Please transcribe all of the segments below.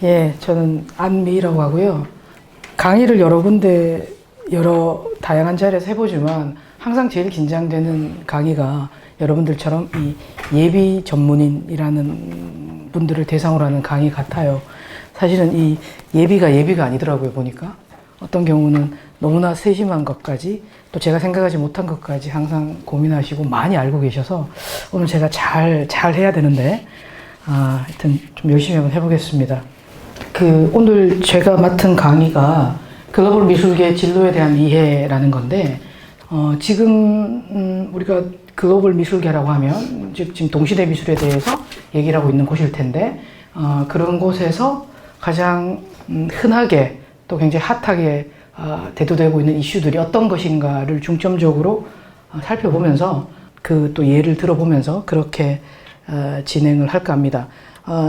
예, 저는 안미희라고 하고요. 강의를 여러 군데, 여러 다양한 자리에서 해보지만 항상 제일 긴장되는 강의가 여러분들처럼 이 예비 전문인이라는 분들을 대상으로 하는 강의 같아요. 사실은 이 예비가 아니더라고요, 보니까. 어떤 경우는 너무나 세심한 것까지 또 제가 생각하지 못한 것까지 항상 고민하시고 많이 알고 계셔서 오늘 제가 잘 해야 되는데, 하여튼 좀 열심히 한번 해보겠습니다. 오늘 제가 맡은 강의가 글로벌 미술계 진로에 대한 이해라는 건데, 지금 우리가 글로벌 미술계라고 하면 즉 지금 동시대 미술에 대해서 얘기를 하고 있는 곳일 텐데, 그런 곳에서 가장 흔하게 또 굉장히 핫하게 대두되고 있는 이슈들이 어떤 것인가를 중점적으로 살펴보면서 또 예를 들어보면서 그렇게 진행을 할까 합니다.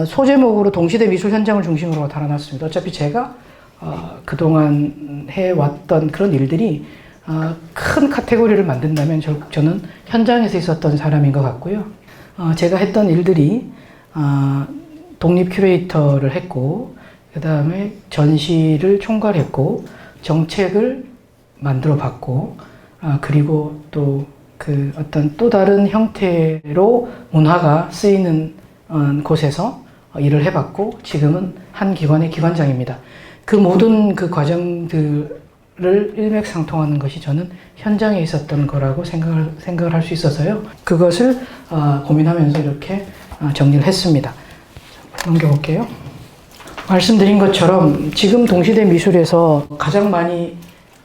소제목으로 동시대 미술 현장을 중심으로 달아놨습니다. 어차피 제가 그동안 해왔던 그런 일들이 큰 카테고리를 만든다면 저는 현장에서 있었던 사람인 것 같고요. 제가 했던 일들이 독립 큐레이터를 했고, 그 다음에 전시를 총괄했고, 정책을 만들어 봤고, 그리고 또 어떤 또 다른 형태로 문화가 쓰이는 곳에서 일을 해봤고, 지금은 한 기관의 기관장입니다. 그 모든 그 과정들을 일맥상통하는 것이 저는 현장에 있었던 거라고 생각을 할 수 있어서요. 그것을 고민하면서 이렇게 정리를 했습니다. 넘겨볼게요. 말씀드린 것처럼 지금 동시대 미술에서 가장 많이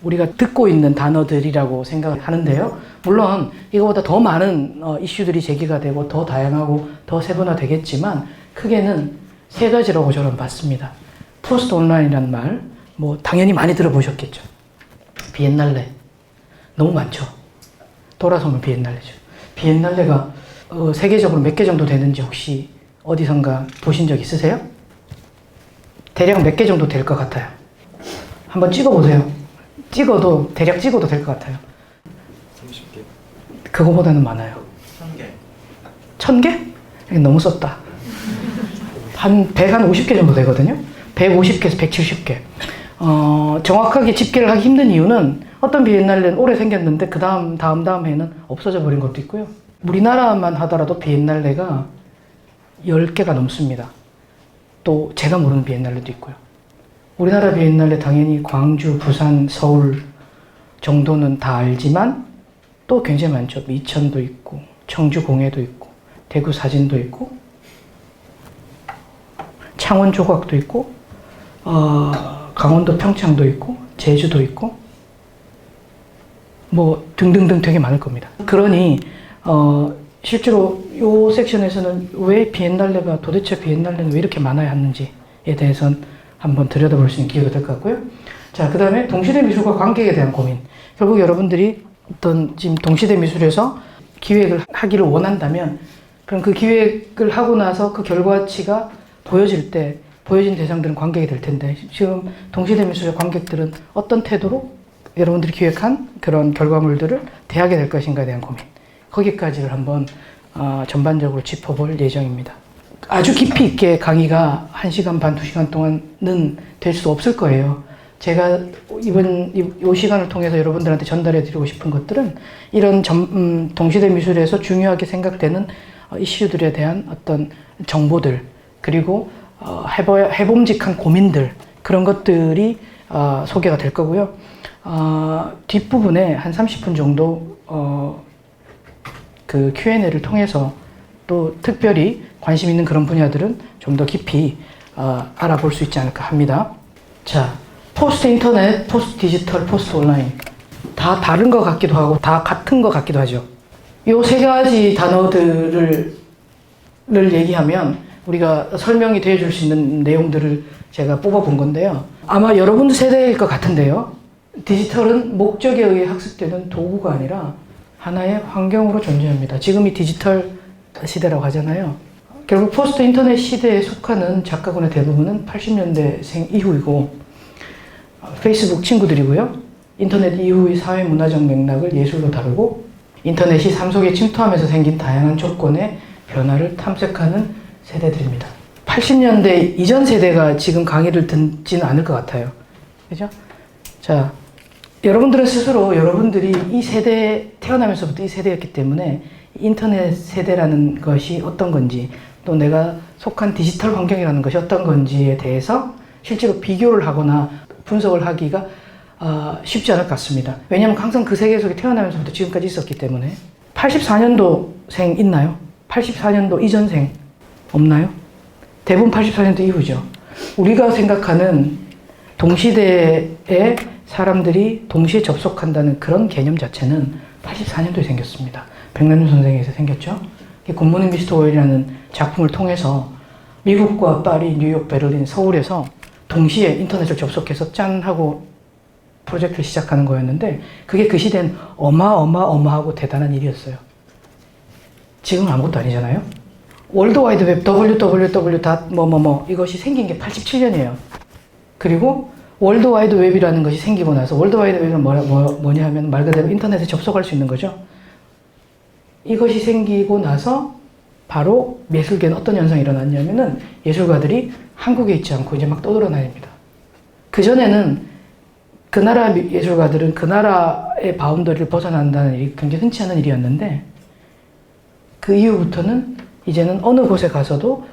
우리가 듣고 있는 단어들이라고 생각하는데요. 물론 이거보다 더 많은 이슈들이 제기가 되고 더 다양하고 더 세분화되겠지만 크게는 세 가지라고 저는 봤습니다. 포스트 온라인이라는 말, 당연히 많이 들어보셨겠죠. 비엔날레, 너무 많죠. 돌아서면 비엔날레죠. 비엔날레가 세계적으로 몇 개 정도 되는지 혹시 어디선가 보신 적 있으세요? 대략 몇 개 정도 될 것 같아요. 한번 찍어보세요. 대략 찍어도 될 것 같아요. 30개. 그거보다는 많아요. 1000개. 1000개? 너무 썼다. 한 150개 정도 되거든요. 150개에서 170개. 정확하게 집계를 하기 힘든 이유는 어떤 비엔날레는 오래 생겼는데 그 다음 해는 없어져 버린 것도 있고요. 우리나라만 하더라도 비엔날레가 10개가 넘습니다. 또 제가 모르는 비엔날레도 있고요. 우리나라 비엔날레 당연히 광주, 부산, 서울 정도는 다 알지만 또 굉장히 많죠. 이천도 있고, 청주 공예도 있고, 대구 사진도 있고, 창원 조각도 있고, 강원도 평창도 있고, 제주도 있고, 등등등 되게 많을 겁니다. 그러니 실제로 이 섹션에서는 도대체 비엔날레는 왜 이렇게 많아야 하는지에 대해서는 한번 들여다볼 수 있는 기회가 될 것 같고요. 자, 그 다음에 동시대 미술과 관객에 대한 고민. 결국 여러분들이 지금 동시대 미술에서 기획을 하기를 원한다면, 그럼 그 기획을 하고 나서 그 결과치가 보여진 대상들은 관객이 될 텐데, 지금 동시대 미술의 관객들은 어떤 태도로 여러분들이 기획한 그런 결과물들을 대하게 될 것인가에 대한 고민. 거기까지를 한번 전반적으로 짚어볼 예정입니다. 아주 깊이 있게 강의가 1시간 반, 2시간 동안은 될 수 없을 거예요. 제가 이 시간을 통해서 여러분들한테 전달해 드리고 싶은 것들은 이런 동시대 미술에서 중요하게 생각되는 이슈들에 대한 어떤 정보들, 그리고 해봄직한 고민들, 그런 것들이 소개가 될 거고요. 뒷부분에 한 30분 정도 그 Q&A를 통해서 또 특별히 관심 있는 그런 분야들은 좀 더 깊이 알아볼 수 있지 않을까 합니다. 자, 포스트 인터넷, 포스트 디지털, 포스트 온라인. 다 다른 것 같기도 하고 다 같은 것 같기도 하죠. 이 세 가지 단어들을 얘기하면 우리가 설명이 되어줄 수 있는 내용들을 제가 뽑아본 건데요. 아마 여러분 세대일 것 같은데요. 디지털은 목적에 의해 학습되는 도구가 아니라 하나의 환경으로 존재합니다. 지금이 디지털 시대라고 하잖아요. 결국 포스트 인터넷 시대에 속하는 작가군의 대부분은 80년대생 이후이고, 페이스북 친구들이고요. 인터넷 이후의 사회 문화적 맥락을 예술로 다루고, 인터넷이 삶 속에 침투하면서 생긴 다양한 조건의 변화를 탐색하는 세대들입니다. 80년대 이전 세대가 지금 강의를 듣지는 않을 것 같아요. 그죠? 자, 여러분들은 스스로 여러분들이 이 세대, 태어나면서부터 이 세대였기 때문에 인터넷 세대라는 것이 어떤 건지 또 내가 속한 디지털 환경이라는 것이 어떤 건지에 대해서 실제로 비교를 하거나 분석을 하기가 쉽지 않을 것 같습니다. 왜냐하면 항상 그 세계 속에 태어나면서부터 지금까지 있었기 때문에. 84년도생 있나요? 84년도 이전생 없나요? 대부분 84년도 이후죠. 우리가 생각하는 동시대에 사람들이 동시에 접속한다는 그런 개념 자체는 84년도에 생겼습니다. 백남준 선생에서 생겼죠. 굿모닝 미스터 월이라는 작품을 통해서 미국과 파리, 뉴욕, 베를린, 서울에서 동시에 인터넷을 접속해서 짠 하고 프로젝트를 시작하는 거였는데 그게 그 시대엔 어마어마하고 대단한 일이었어요. 지금은 아무것도 아니잖아요. 월드와이드웹 www. 이것이 생긴 게 87년이에요. 그리고 월드와이드웹이라는 것이 생기고 나서 월드와이드웹은 뭐냐 하면 말 그대로 인터넷에 접속할 수 있는 거죠. 이것이 생기고 나서 바로 예술계는 어떤 현상이 일어났냐면은 예술가들이 한국에 있지 않고 이제 막 떠돌아다닙니다. 그전에는 그 나라 예술가들은 그 나라의 바운더리를 벗어난다는 일이 굉장히 흔치 않은 일이었는데 그 이후부터는 이제는 어느 곳에 가서도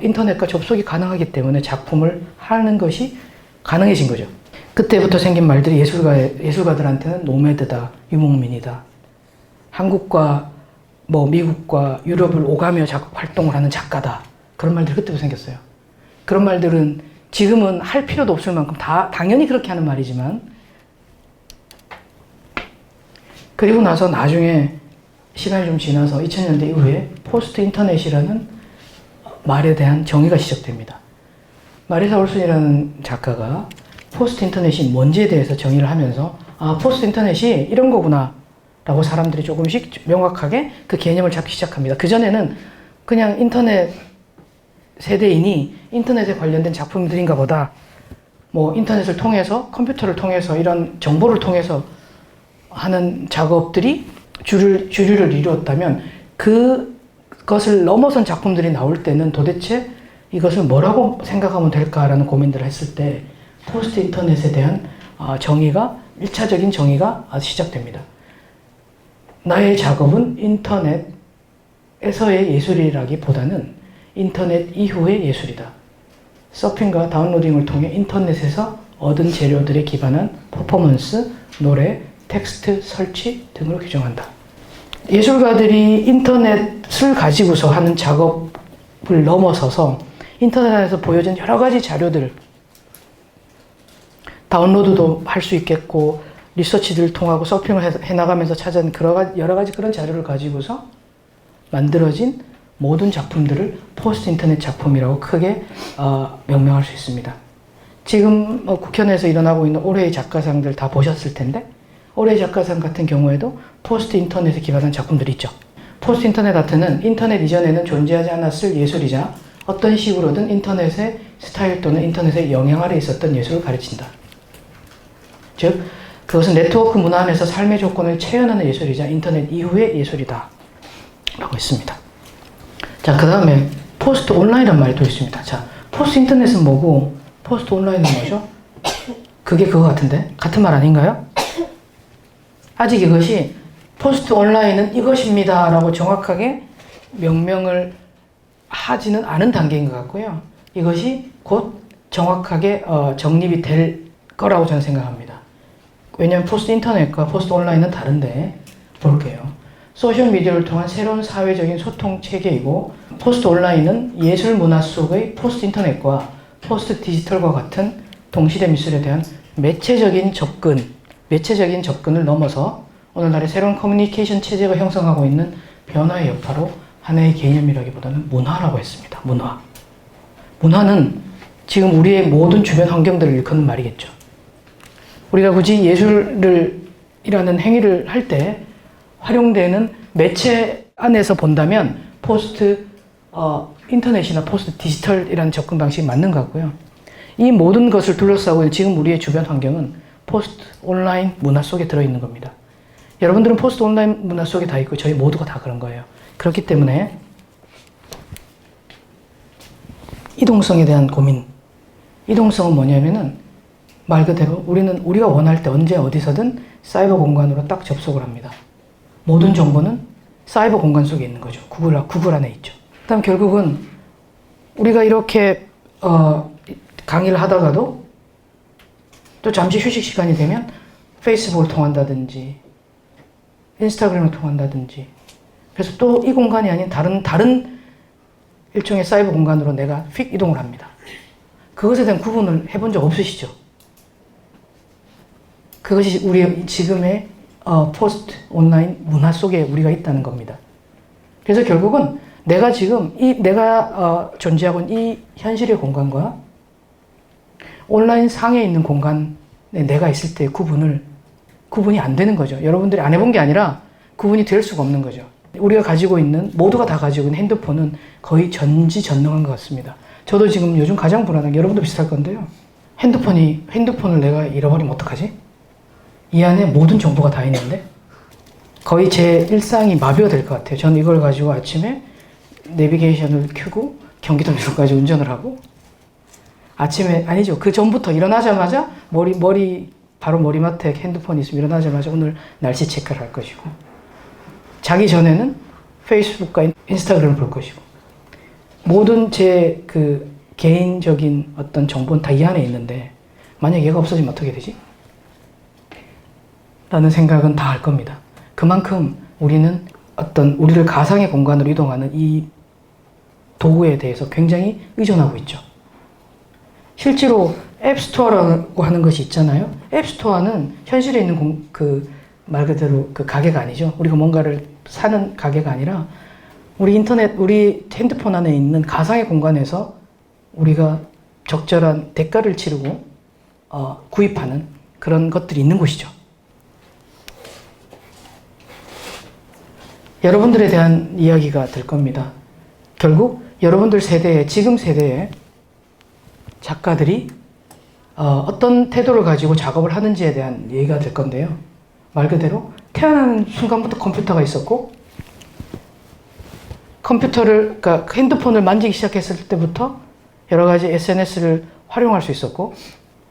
인터넷과 접속이 가능하기 때문에 작품을 하는 것이 가능해진 거죠. 그때부터 생긴 말들이 예술가들한테는 노매드다, 유목민이다. 한국과 미국과 유럽을 오가며 활동을 하는 작가다. 그런 말들이 그때부터 생겼어요. 그런 말들은 지금은 할 필요도 없을 만큼 당연히 그렇게 하는 말이지만 그리고 나서 나중에 시간이 좀 지나서 2000년대 이후에 포스트 인터넷이라는 말에 대한 정의가 시작됩니다. 마리사 올슨이라는 작가가 포스트 인터넷이 뭔지에 대해서 정의를 하면서 포스트 인터넷이 이런 거구나 라고 사람들이 조금씩 명확하게 그 개념을 잡기 시작합니다. 그전에는 그냥 인터넷 세대이니 인터넷에 관련된 작품들인가 보다. 인터넷을 통해서 컴퓨터를 통해서 이런 정보를 통해서 하는 작업들이 주류를 이루었다면 그것을 넘어선 작품들이 나올 때는 도대체 이것을 뭐라고 생각하면 될까라는 고민들을 했을 때 포스트 인터넷에 대한 정의가 1차적인 정의가 시작됩니다. 나의 작업은 인터넷에서의 예술이라기보다는 인터넷 이후의 예술이다. 서핑과 다운로딩을 통해 인터넷에서 얻은 재료들에 기반한 퍼포먼스, 노래, 텍스트, 설치 등으로 규정한다. 예술가들이 인터넷을 가지고서 하는 작업을 넘어서서 인터넷 안에서 보여진 여러 가지 자료들, 다운로드도 할 수 있겠고 리서치들을 통하고 서핑을 해나가면서 찾은 여러 가지 그런 자료를 가지고서 만들어진 모든 작품들을 포스트 인터넷 작품이라고 크게 명명할 수 있습니다. 지금 국현에서 일어나고 있는 올해의 작가상들 다 보셨을 텐데 올해의 작가상 같은 경우에도 포스트 인터넷에 기반한 작품들이 있죠. 포스트 인터넷 아트는 인터넷 이전에는 존재하지 않았을 예술이자 어떤 식으로든 인터넷의 스타일 또는 인터넷의 영향 아래 있었던 예술을 가르친다. 즉 그것은 네트워크 문화 안에서 삶의 조건을 체현하는 예술이자 인터넷 이후의 예술이다 라고 했습니다. 자, 그 다음에 포스트 온라인이라는 말이 또 있습니다. 자, 포스트 인터넷은 뭐고 포스트 온라인은 뭐죠? 그게 그거 같은데? 같은 말 아닌가요? 아직 이것이 포스트 온라인은 이것입니다 라고 정확하게 명명을 하지는 않은 단계인 것 같고요. 이것이 곧 정확하게 정립이 될 거라고 저는 생각합니다. 왜냐하면 포스트 인터넷과 포스트 온라인은 다른데 볼게요. 소셜미디어를 통한 새로운 사회적인 소통 체계이고 포스트 온라인은 예술 문화 속의 포스트 인터넷과 포스트 디지털과 같은 동시대 미술에 대한 매체적인 접근을 넘어서 오늘날의 새로운 커뮤니케이션 체제가 형성하고 있는 변화의 여파로 하나의 개념이라기보다는 문화라고 했습니다. 문화는 지금 우리의 모든 주변 환경들을 일컫는 말이겠죠. 우리가 굳이 예술이라는 행위를 할 때 활용되는 매체 안에서 본다면 포스트 인터넷이나 포스트 디지털이라는 접근 방식이 맞는 것 같고요. 이 모든 것을 둘러싸고 있는 지금 우리의 주변 환경은 포스트 온라인 문화 속에 들어있는 겁니다. 여러분들은 포스트 온라인 문화 속에 다 있고 저희 모두가 다 그런 거예요. 그렇기 때문에 이동성에 대한 고민. 이동성은 뭐냐면은 말 그대로 우리가 원할 때 언제 어디서든 사이버 공간으로 딱 접속을 합니다. 모든 정보는 사이버 공간 속에 있는 거죠. 구글 안에 있죠. 그다음 결국은 우리가 이렇게 강의를 하다가도 또 잠시 휴식 시간이 되면 페이스북을 통한다든지 인스타그램을 통한다든지 그래서 또 이 공간이 아닌 다른 일종의 사이버 공간으로 내가 휙 이동을 합니다. 그것에 대한 구분을 해본 적 없으시죠? 그것이 우리 지금의 포스트 온라인 문화 속에 우리가 있다는 겁니다. 그래서 결국은 내가 지금 내가 존재하고 있는 이 현실의 공간과 온라인 상에 있는 공간에 내가 있을 때의 구분이 안 되는 거죠. 여러분들이 안 해본 게 아니라 구분이 될 수가 없는 거죠. 우리가 가지고 있는, 모두가 다 가지고 있는 핸드폰은 거의 전지전능한 것 같습니다. 저도 지금 요즘 가장 불안한 게 여러분도 비슷할 건데요. 핸드폰을 내가 잃어버리면 어떡하지? 이 안에 모든 정보가 다 있는데 거의 제 일상이 마비가 될 것 같아요. 저는 이걸 가지고 아침에 내비게이션을 켜고 경기도 미국까지 운전을 하고 아침에 아니죠. 그 전부터 일어나자마자 바로 머리맡에 핸드폰이 있으면 일어나자마자 오늘 날씨 체크를 할 것이고 자기 전에는 페이스북과 인스타그램을 볼 것이고 모든 제 그 개인적인 어떤 정보는 다 이 안에 있는데 만약 얘가 없어지면 어떻게 되지? 라는 생각은 다 할 겁니다. 그만큼 우리는 우리를 가상의 공간으로 이동하는 이 도구에 대해서 굉장히 의존하고 있죠. 실제로 앱스토어라고 하는 것이 있잖아요. 앱스토어는 현실에 있는 말 그대로 그 가게가 아니죠. 우리가 뭔가를 사는 가게가 아니라 우리 핸드폰 안에 있는 가상의 공간에서 우리가 적절한 대가를 치르고 구입하는 그런 것들이 있는 곳이죠. 여러분들에 대한 이야기가 될 겁니다. 결국 여러분들 지금 세대의 작가들이 어떤 태도를 가지고 작업을 하는지에 대한 얘기가 될 건데요. 말 그대로 태어나는 순간부터 컴퓨터가 있었고 그러니까 핸드폰을 만지기 시작했을 때부터 여러 가지 SNS를 활용할 수 있었고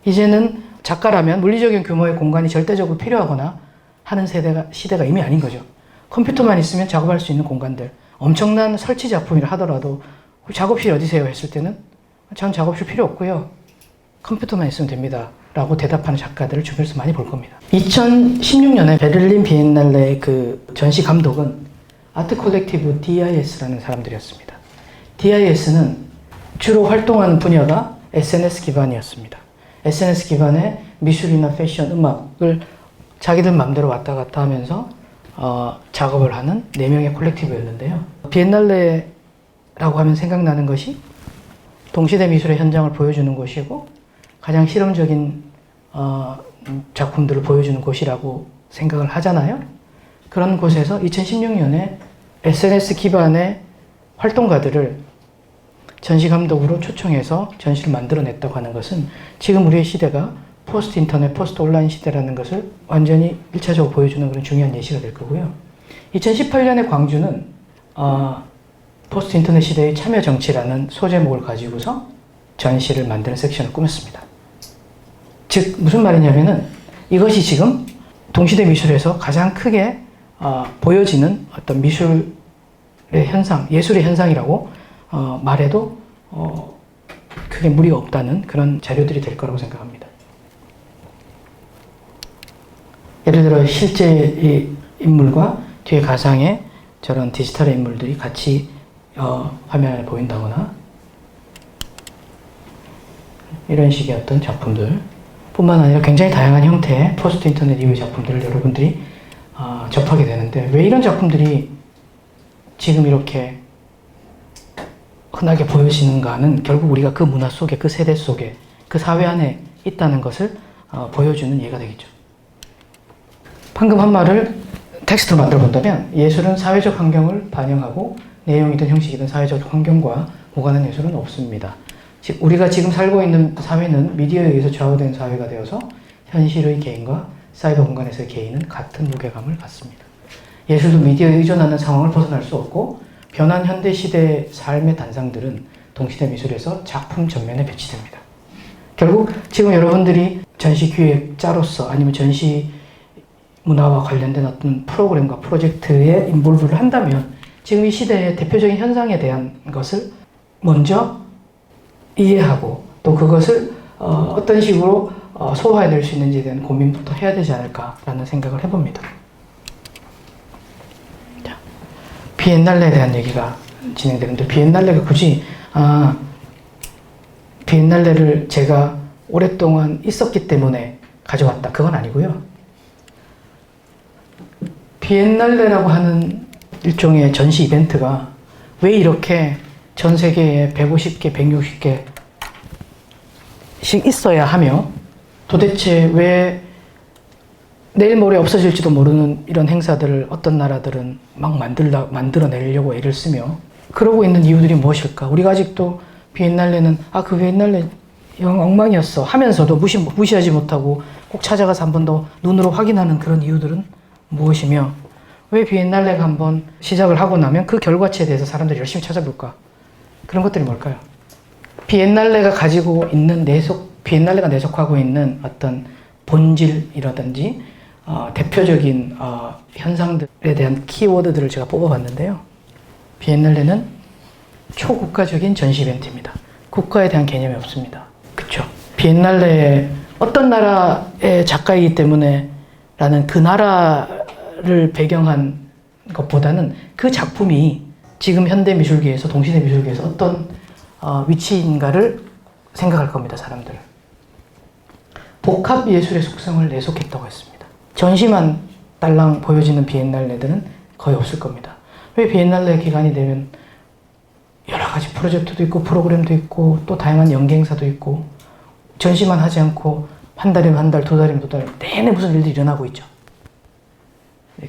이제는 작가라면 물리적인 규모의 공간이 절대적으로 필요하거나 하는 시대가 이미 아닌 거죠. 컴퓨터만 있으면 작업할 수 있는 공간들, 엄청난 설치 작품이라 하더라도 작업실 어디세요? 했을 때는 전 작업실 필요 없고요. 컴퓨터만 있으면 됩니다. 라고 대답하는 작가들을 주변에서 많이 볼 겁니다. 2016년에 베를린 비엔날레의 그 전시 감독은 아트 콜렉티브 DIS라는 사람들이었습니다. DIS는 주로 활동하는 분야가 SNS 기반이었습니다. SNS 기반의 미술이나 패션, 음악을 자기들 마음대로 왔다 갔다 하면서 작업을 하는 4명의 콜렉티브였는데요. 비엔날레라고 하면 생각나는 것이 동시대 미술의 현장을 보여주는 곳이고 가장 실험적인 작품들을 보여주는 곳이라고 생각을 하잖아요. 그런 곳에서 2016년에 SNS 기반의 활동가들을 전시 감독으로 초청해서 전시를 만들어냈다고 하는 것은 지금 우리의 시대가 포스트 인터넷, 포스트 온라인 시대라는 것을 완전히 1차적으로 보여주는 그런 중요한 예시가 될 거고요. 2018년에 광주는 포스트 인터넷 시대의 참여 정치라는 소제목을 가지고서 전시를 만드는 섹션을 꾸몄습니다. 즉 무슨 말이냐면은 이것이 지금 동시대 미술에서 가장 크게 보여지는 어떤 미술의 현상, 예술의 현상이라고 말해도 크게 무리가 없다는 그런 자료들이 될 거라고 생각합니다. 예를 들어 실제 인물과 뒤에 가상의 저런 디지털의 인물들이 같이 화면에 보인다거나 이런 식의 어떤 작품들 뿐만 아니라 굉장히 다양한 형태의 포스트 인터넷 이후의 작품들을 여러분들이 접하게 되는데 왜 이런 작품들이 지금 이렇게 흔하게 보여지는가는 결국 우리가 그 문화 속에, 그 세대 속에, 그 사회 안에 있다는 것을 보여주는 예가 되겠죠. 방금 한 말을 텍스트로 만들어 본다면 예술은 사회적 환경을 반영하고 내용이든 형식이든 사회적 환경과 무관한 예술은 없습니다. 즉 우리가 지금 살고 있는 사회는 미디어에 의해서 좌우된 사회가 되어서 현실의 개인과 사이버 공간에서의 개인은 같은 무게감을 갖습니다. 예술도 미디어에 의존하는 상황을 벗어날 수 없고 변한 현대 시대의 삶의 단상들은 동시대 미술에서 작품 전면에 배치됩니다. 결국 지금 여러분들이 전시 기획자로서 아니면 전시 문화와 관련된 어떤 프로그램과 프로젝트에 인볼브를 한다면 지금 이 시대의 대표적인 현상에 대한 것을 먼저 이해하고 또 그것을 어떤 식으로 소화해낼 수 있는지에 대한 고민부터 해야 되지 않을까라는 생각을 해봅니다. 자, 비엔날레에 대한 얘기가 진행되는데 비엔날레가 굳이 비엔날레를 제가 오랫동안 있었기 때문에 가져왔다. 그건 아니고요. 비엔날레라고 하는 일종의 전시 이벤트가 왜 이렇게 전 세계에 150개, 160개씩 있어야 하며 도대체 왜 내일 모레 없어질지도 모르는 이런 행사들을 어떤 나라들은 막 만들어내려고 애를 쓰며 그러고 있는 이유들이 무엇일까? 우리가 아직도 비엔날레는 그 비엔날레 영 엉망이었어 하면서도 무시하지 못하고 꼭 찾아가서 한 번 더 눈으로 확인하는 그런 이유들은 무엇이며 왜 비엔날레가 한번 시작을 하고 나면 그 결과치에 대해서 사람들이 열심히 찾아볼까? 그런 것들이 뭘까요? 비엔날레가 가지고 있는 비엔날레가 내속하고 있는 어떤 본질이라든지 대표적인 현상들에 대한 키워드들을 제가 뽑아봤는데요. 비엔날레는 초국가적인 전시 이벤트입니다. 국가에 대한 개념이 없습니다. 그쵸? 비엔날레에 어떤 나라의 작가이기 때문에 라는 그 나라를 배경한 것보다는 그 작품이 지금 현대 미술계에서 동시대 미술계에서 어떤 위치인가를 생각할 겁니다. 사람들은. 복합 예술의 속성을 내속했다고 했습니다. 전시만 딸랑 보여지는 비엔날레들은 거의 없을 겁니다. 왜 비엔날레 기간이 되면 여러 가지 프로젝트도 있고 프로그램도 있고 또 다양한 연계행사도 있고 전시만 하지 않고 한 달이면 한 달, 두 달이면 두 달 내내 무슨 일들이 일어나고 있죠.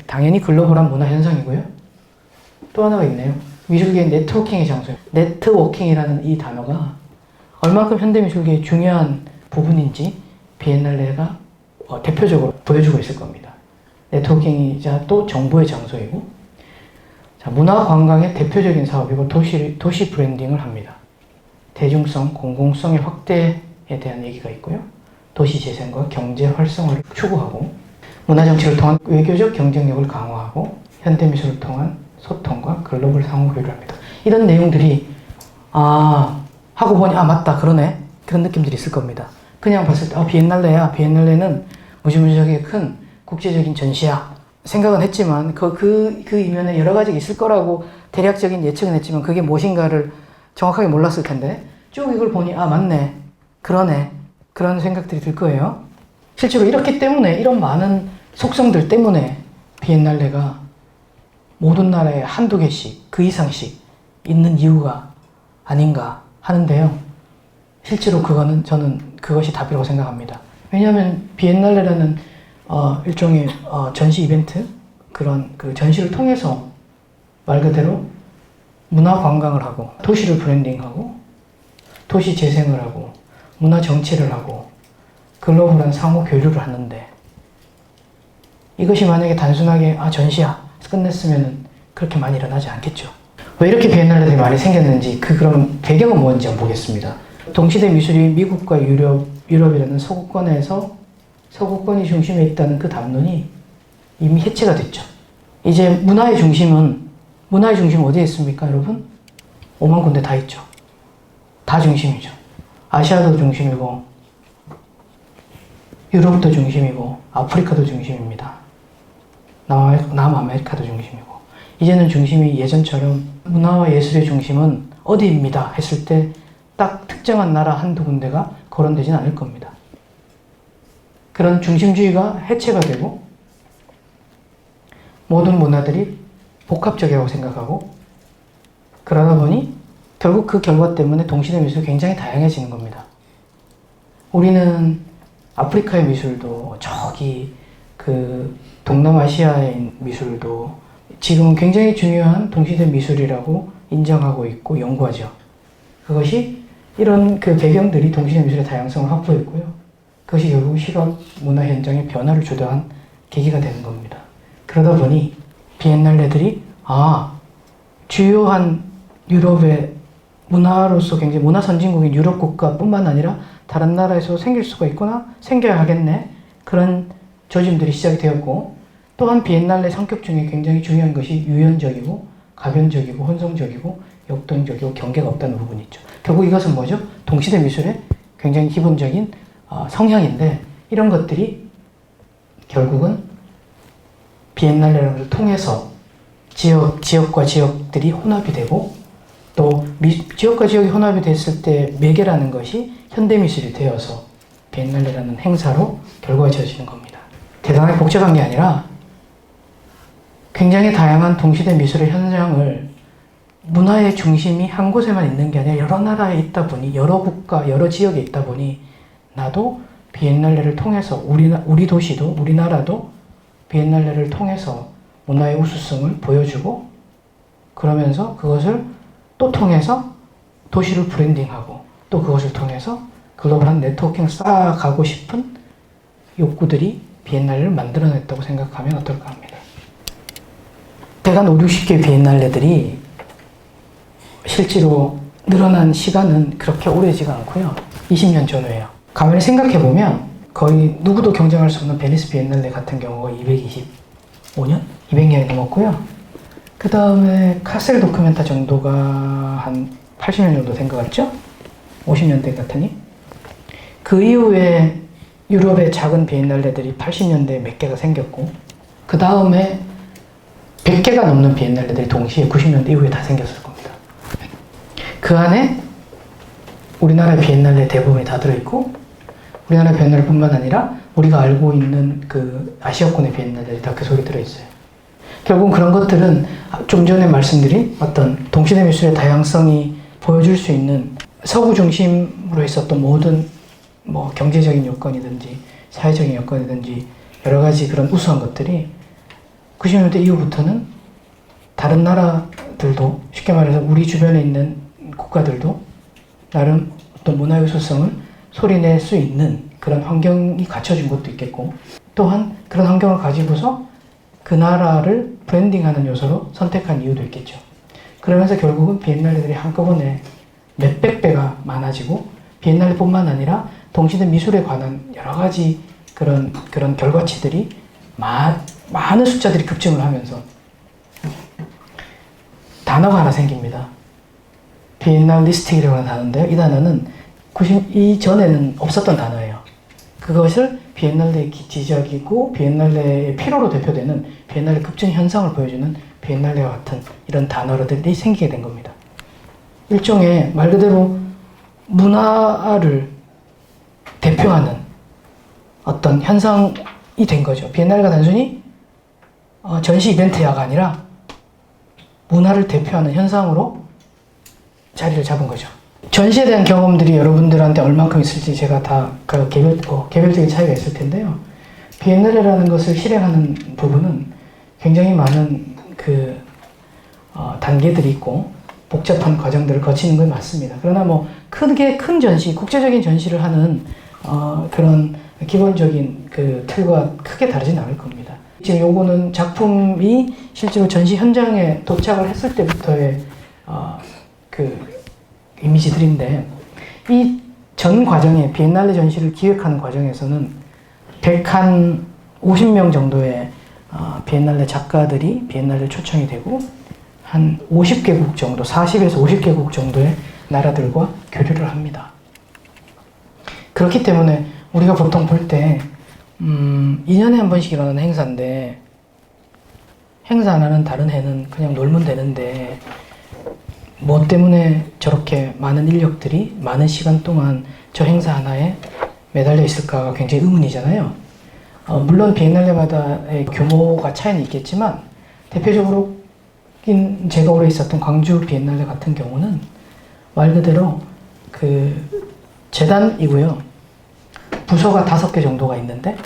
당연히 글로벌한 문화 현상이고요. 또 하나가 있네요. 미술계의 네트워킹의 장소예요. 네트워킹이라는 이 단어가 얼만큼 현대미술계의 중요한 부분인지 비엔날레가 대표적으로 보여주고 있을 겁니다. 네트워킹이자 또 정보의 장소이고 자, 문화관광의 대표적인 사업이고 도시 브랜딩을 합니다. 대중성, 공공성의 확대에 대한 얘기가 있고요. 도시 재생과 경제 활성화를 추구하고 문화정책을 통한 외교적 경쟁력을 강화하고 현대미술을 통한 소통과 글로벌 상호교류를 합니다. 이런 내용들이 하고 보니 맞다 그러네 그런 느낌들이 있을 겁니다. 그냥 봤을 때 비엔날레야 비엔날레는 무지무지하게 큰 국제적인 전시야 생각은 했지만 그 이면에 여러 가지가 있을 거라고 대략적인 예측은 했지만 그게 무엇인가를 정확하게 몰랐을 텐데 쭉 이걸 보니 맞네 그러네 그런 생각들이 들 거예요. 실제로 이렇기 때문에 이런 많은 속성들 때문에 비엔날레가 모든 나라에 한두 개씩 그 이상씩 있는 이유가 아닌가 하는데요. 실제로 저는 그것이 답이라고 생각합니다. 왜냐하면 비엔날레라는 일종의 전시 이벤트 그런 그 전시를 통해서 말 그대로 문화 관광을 하고 도시를 브랜딩하고 도시 재생을 하고 문화 정치를 하고 글로벌한 상호 교류를 하는데 이것이 만약에 단순하게 전시야 끝냈으면 그렇게 많이 일어나지 않겠죠. 왜 이렇게 비엔날레들이 많이 생겼는지 그럼 배경은 뭔지 한번 보겠습니다. 동시대 미술이 미국과 유럽이라는 서구권이 중심에 있다는 그 담론이 이미 해체가 됐죠. 이제 문화의 중심은 어디에 있습니까, 여러분? 5만 군데 다 있죠. 다 중심이죠. 아시아도 중심이고, 유럽도 중심이고, 아프리카도 중심입니다. 남아메리카도 중심이고. 이제는 중심이 예전처럼 문화와 예술의 중심은 어디입니다 했을 때 딱 특정한 나라 한두 군데가 거론되진 않을 겁니다. 그런 중심주의가 해체가 되고 모든 문화들이 복합적이라고 생각하고 그러다 보니 결국 그 결과 때문에 동시대 미술이 굉장히 다양해지는 겁니다. 우리는 아프리카의 미술도 저기 그 동남아시아의 미술도 지금은 굉장히 중요한 동시대 미술이라고 인정하고 있고 연구하죠. 그것이 이런 그 배경들이 동시대 미술의 다양성을 확보했고요. 그것이 결국 시각 문화 현장의 변화를 주도한 계기가 되는 겁니다. 그러다 보니 비엔날레들이 주요한 유럽의 문화로서 굉장히 문화 선진국인 유럽 국가뿐만 아니라 다른 나라에서 생길 수가 있거나 생겨야 하겠네. 그런 조짐들이 시작이 되었고, 또한 비엔날레 성격 중에 굉장히 중요한 것이 유연적이고 가변적이고 혼성적이고 역동적이고 경계가 없다는 부분이 있죠. 결국 이것은 뭐죠? 동시대 미술의 굉장히 기본적인 성향인데, 이런 것들이 결국은 비엔날레라는 것을 통해서 지역과 지역들이 혼합이 되고, 또 지역과 지역이 혼합이 됐을 때 매개라는 것이 현대미술이 되어서 비엔날레라는 행사로 결과가 지어지는 겁니다. 대단하게 복잡한 게 아니라 굉장히 다양한 동시대 미술의 현장을 문화의 중심이 한 곳에만 있는 게 아니라 여러 나라에 있다 보니, 여러 국가, 여러 지역에 있다 보니, 나도 비엔날레를 통해서 우리 도시도, 우리나라도 비엔날레를 통해서 문화의 우수성을 보여주고, 그러면서 그것을 또 통해서 도시를 브랜딩하고, 또 그것을 통해서 글로벌한 네트워킹을 쌓아가고 싶은 욕구들이 비엔날레를 만들어냈다고 생각하면 어떨까 합니다. 대간 5, 60개의 비엔날레들이 실제로 늘어난 시간은 그렇게 오래지가 않고요. 20년 전후예요. 가만히 생각해보면 거의 누구도 경쟁할 수 없는 베니스 비엔날레 같은 경우가 225년? 200년이 넘었고요. 그 다음에 카셀 도큐멘타 정도가 한 80년 정도 된 것 같죠? 50년대 같으니. 그 이후에 유럽의 작은 비엔날레들이 80년대에 몇 개가 생겼고, 그 다음에 100개가 넘는 비엔날레들이 동시에 90년대 이후에 다 생겼을 겁니다. 그 안에 우리나라의 비엔날레 대부분이 다 들어있고, 우리나라의 비엔날레뿐만 아니라 우리가 알고 있는 그 아시아권의 비엔날레들이 다 그 속에 들어있어요. 결국은 그런 것들은 좀 전에 말씀드린 어떤 동시대 미술의 다양성이 보여줄 수 있는 서구 중심으로 있었던 모든 뭐 경제적인 여건이든지 사회적인 여건이든지 여러 가지 그런 우수한 것들이 90년대 이후부터는 다른 나라들도, 쉽게 말해서 우리 주변에 있는 국가들도 나름 어떤 문화의 우수성을 소리낼 수 있는 그런 환경이 갖춰진 것도 있겠고, 또한 그런 환경을 가지고서 그 나라를 브랜딩하는 요소로 선택한 이유도 있겠죠. 그러면서 결국은 비엔날레들이 한꺼번에 몇백 배가 많아지고, 비엔날레뿐만 아니라 동시대 미술에 관한 여러 가지 그런 결과치들이 많은 숫자들이 급증을 하면서 단어가 하나 생깁니다. 비엔날리스틱이라고 하는 단어인데요. 이 단어는 이전에는 없었던 단어예요. 그것을 비엔날레의 지적이고 비엔날레의 필요로 대표되는 비엔날레 급증 현상을 보여주는 비엔날레와 같은 이런 단어들이 생기게 된 겁니다. 일종의 말 그대로 문화를 대표하는 어떤 현상이 된 거죠. 비엔날레가 단순히 전시 이벤트야가 아니라 문화를 대표하는 현상으로 자리를 잡은 거죠. 전시에 대한 경험들이 여러분들한테 얼만큼 있을지 제가 다 개별적인 차이가 있을 텐데요. 비엔날레라는 것을 실행하는 부분은 굉장히 많은 단계들이 있고 복잡한 과정들을 거치는 건 맞습니다. 그러나 뭐 크게 큰 전시, 국제적인 전시를 하는 그런 기본적인 그 틀과 크게 다르진 않을 겁니다. 지금 요거는 작품이 실제로 전시 현장에 도착을 했을 때부터의 이미지들인데, 이 전 과정에 비엔날레 전시를 기획하는 과정에서는 150명 정도의 비엔날레 작가들이 비엔날레 초청이 되고, 한 50개국 정도, 40에서 50개국 정도의 나라들과 교류를 합니다. 그렇기 때문에 우리가 보통 볼 때 2년에 한 번씩 일어나는 행사인데, 행사 안 하는 다른 해는 그냥 놀면 되는데 뭐 때문에 저렇게 많은 인력들이 많은 시간 동안 저 행사 하나에 매달려 있을까가 굉장히 의문이잖아요. 물론 비엔날레마다의 규모가 차이는 있겠지만, 대표적으로 제가 오래 있었던 광주 비엔날레 같은 경우는 말 그대로 재단이고요. 부서가 5개 정도가 있는데,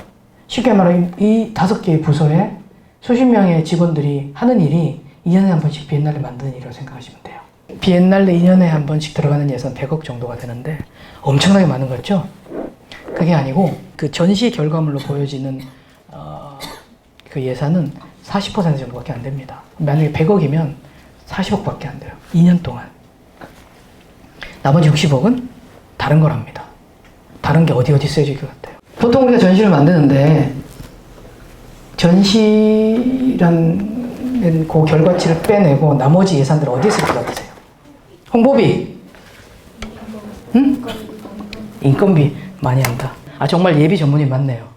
쉽게 말하면 이 5개의 부서에 수십 명의 직원들이 하는 일이 2년에 한 번씩 비엔날레 만드는 일이라고 생각하시면 돼요. 비엔날레 2년에 한 번씩 들어가는 예산 100억 정도가 되는데 엄청나게 많은 거죠. 그게 아니고 그 전시 결과물로 보여지는 그 예산은 40% 정도밖에 안 됩니다. 만약에 100억이면 40억밖에 안 돼요. 2년 동안. 나머지 60억은 다른 걸 합니다. 다른 게 어디 쓰여질 것 같아요. 보통 우리가 전시를 만드는데 전시라는 그 결과치를 빼내고 나머지 예산들 어디에 쓸 것 같으세요? 홍보비? 응? 인건비 많이 한다. 아, 정말 예비 전문이 맞네요.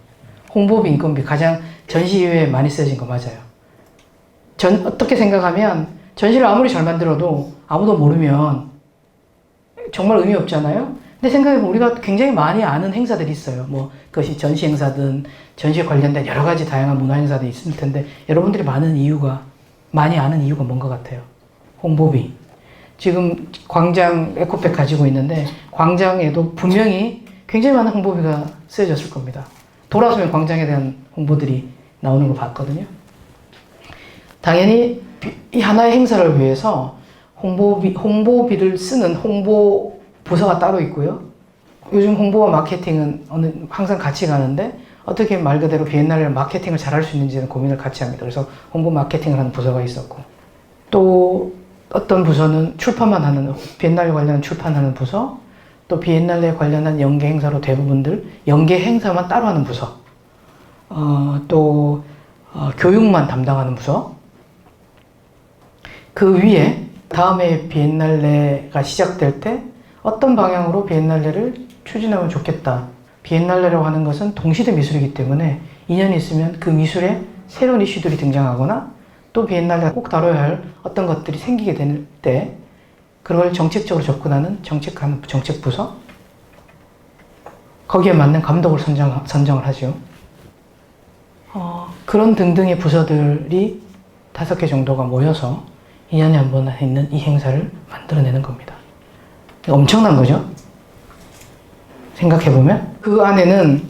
홍보비, 인건비 가장 전시 이후에 많이 쓰여진 거 맞아요. 어떻게 생각하면 전시를 아무리 잘 만들어도 아무도 모르면 정말 의미 없잖아요. 근데 생각해보면 우리가 굉장히 많이 아는 행사들이 있어요. 뭐 그것이 전시 행사든 전시에 관련된 여러 가지 다양한 문화 행사들이 있을 텐데 여러분들이 많이 아는 이유가 뭔 것 같아요? 홍보비. 지금 광장 에코백 가지고 있는데 광장에도 분명히 굉장히 많은 홍보비가 쓰여졌을 겁니다. 돌아서면 광장에 대한 홍보들이 나오는 걸 봤거든요. 당연히 이 하나의 행사를 위해서 홍보비를 쓰는 홍보 부서가 따로 있고요. 요즘 홍보와 마케팅은 항상 같이 가는데 어떻게 말 그대로 비엔날레 마케팅을 잘할 수 있는지는 고민을 같이 합니다. 그래서 홍보 마케팅을 하는 부서가 있었고, 또 어떤 부서는 출판만 하는, 비엔날레 관련한 출판하는 부서, 또 비엔날레 관련한 연계 행사로 대부분들 연계 행사만 따로 하는 부서, 또 교육만 담당하는 부서, 그 위에 다음에 비엔날레가 시작될 때 어떤 방향으로 비엔날레를 추진하면 좋겠다. 비엔날레라고 하는 것은 동시대 미술이기 때문에 2년이 있으면 그 미술에 새로운 이슈들이 등장하거나 또 비엔날레가 꼭 다뤄야 할 어떤 것들이 생기게 될 때 그걸 정책적으로 접근하는 정책부서, 거기에 맞는 감독을 선정을 하죠. 그런 등등의 부서들이 5개 정도가 모여서 2년에 한 번 있는 이 행사를 만들어내는 겁니다. 엄청난 거죠? 생각해보면. 그 안에는,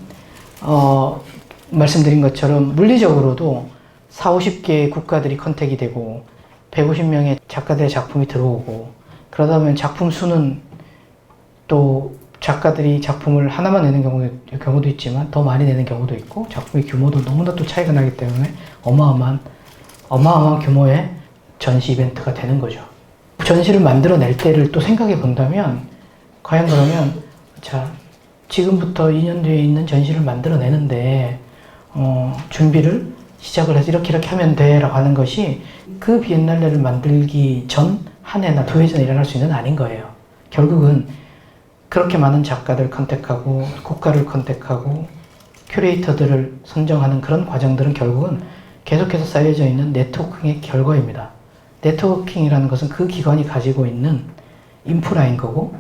말씀드린 것처럼 물리적으로도 40-50개의 국가들이 컨택이 되고, 150명의 작가들의 작품이 들어오고, 그러다 보면 작품 수는 또 작가들이 작품을 하나만 내는 경우도 있지만 더 많이 내는 경우도 있고, 작품의 규모도 너무나 또 차이가 나기 때문에 어마어마한 규모의 전시 이벤트가 되는 거죠. 전시를 만들어낼 때를 또 생각해 본다면, 과연 그러면, 자, 지금부터 2년 뒤에 있는 전시를 만들어내는데, 준비를 시작을 해서 이렇게 하면 돼 라고 하는 것이 그 비엔날레를 만들기 전 한 해나 2해 전에 일어날 수 있는 건 아닌 거예요. 결국은 그렇게 많은 작가들 컨택하고, 국가를 컨택하고, 큐레이터들을 선정하는 그런 과정들은 결국은 계속해서 쌓여져 있는 네트워킹의 결과입니다. 네트워킹이라는 것은 그 기관이 가지고 있는 인프라인 거고,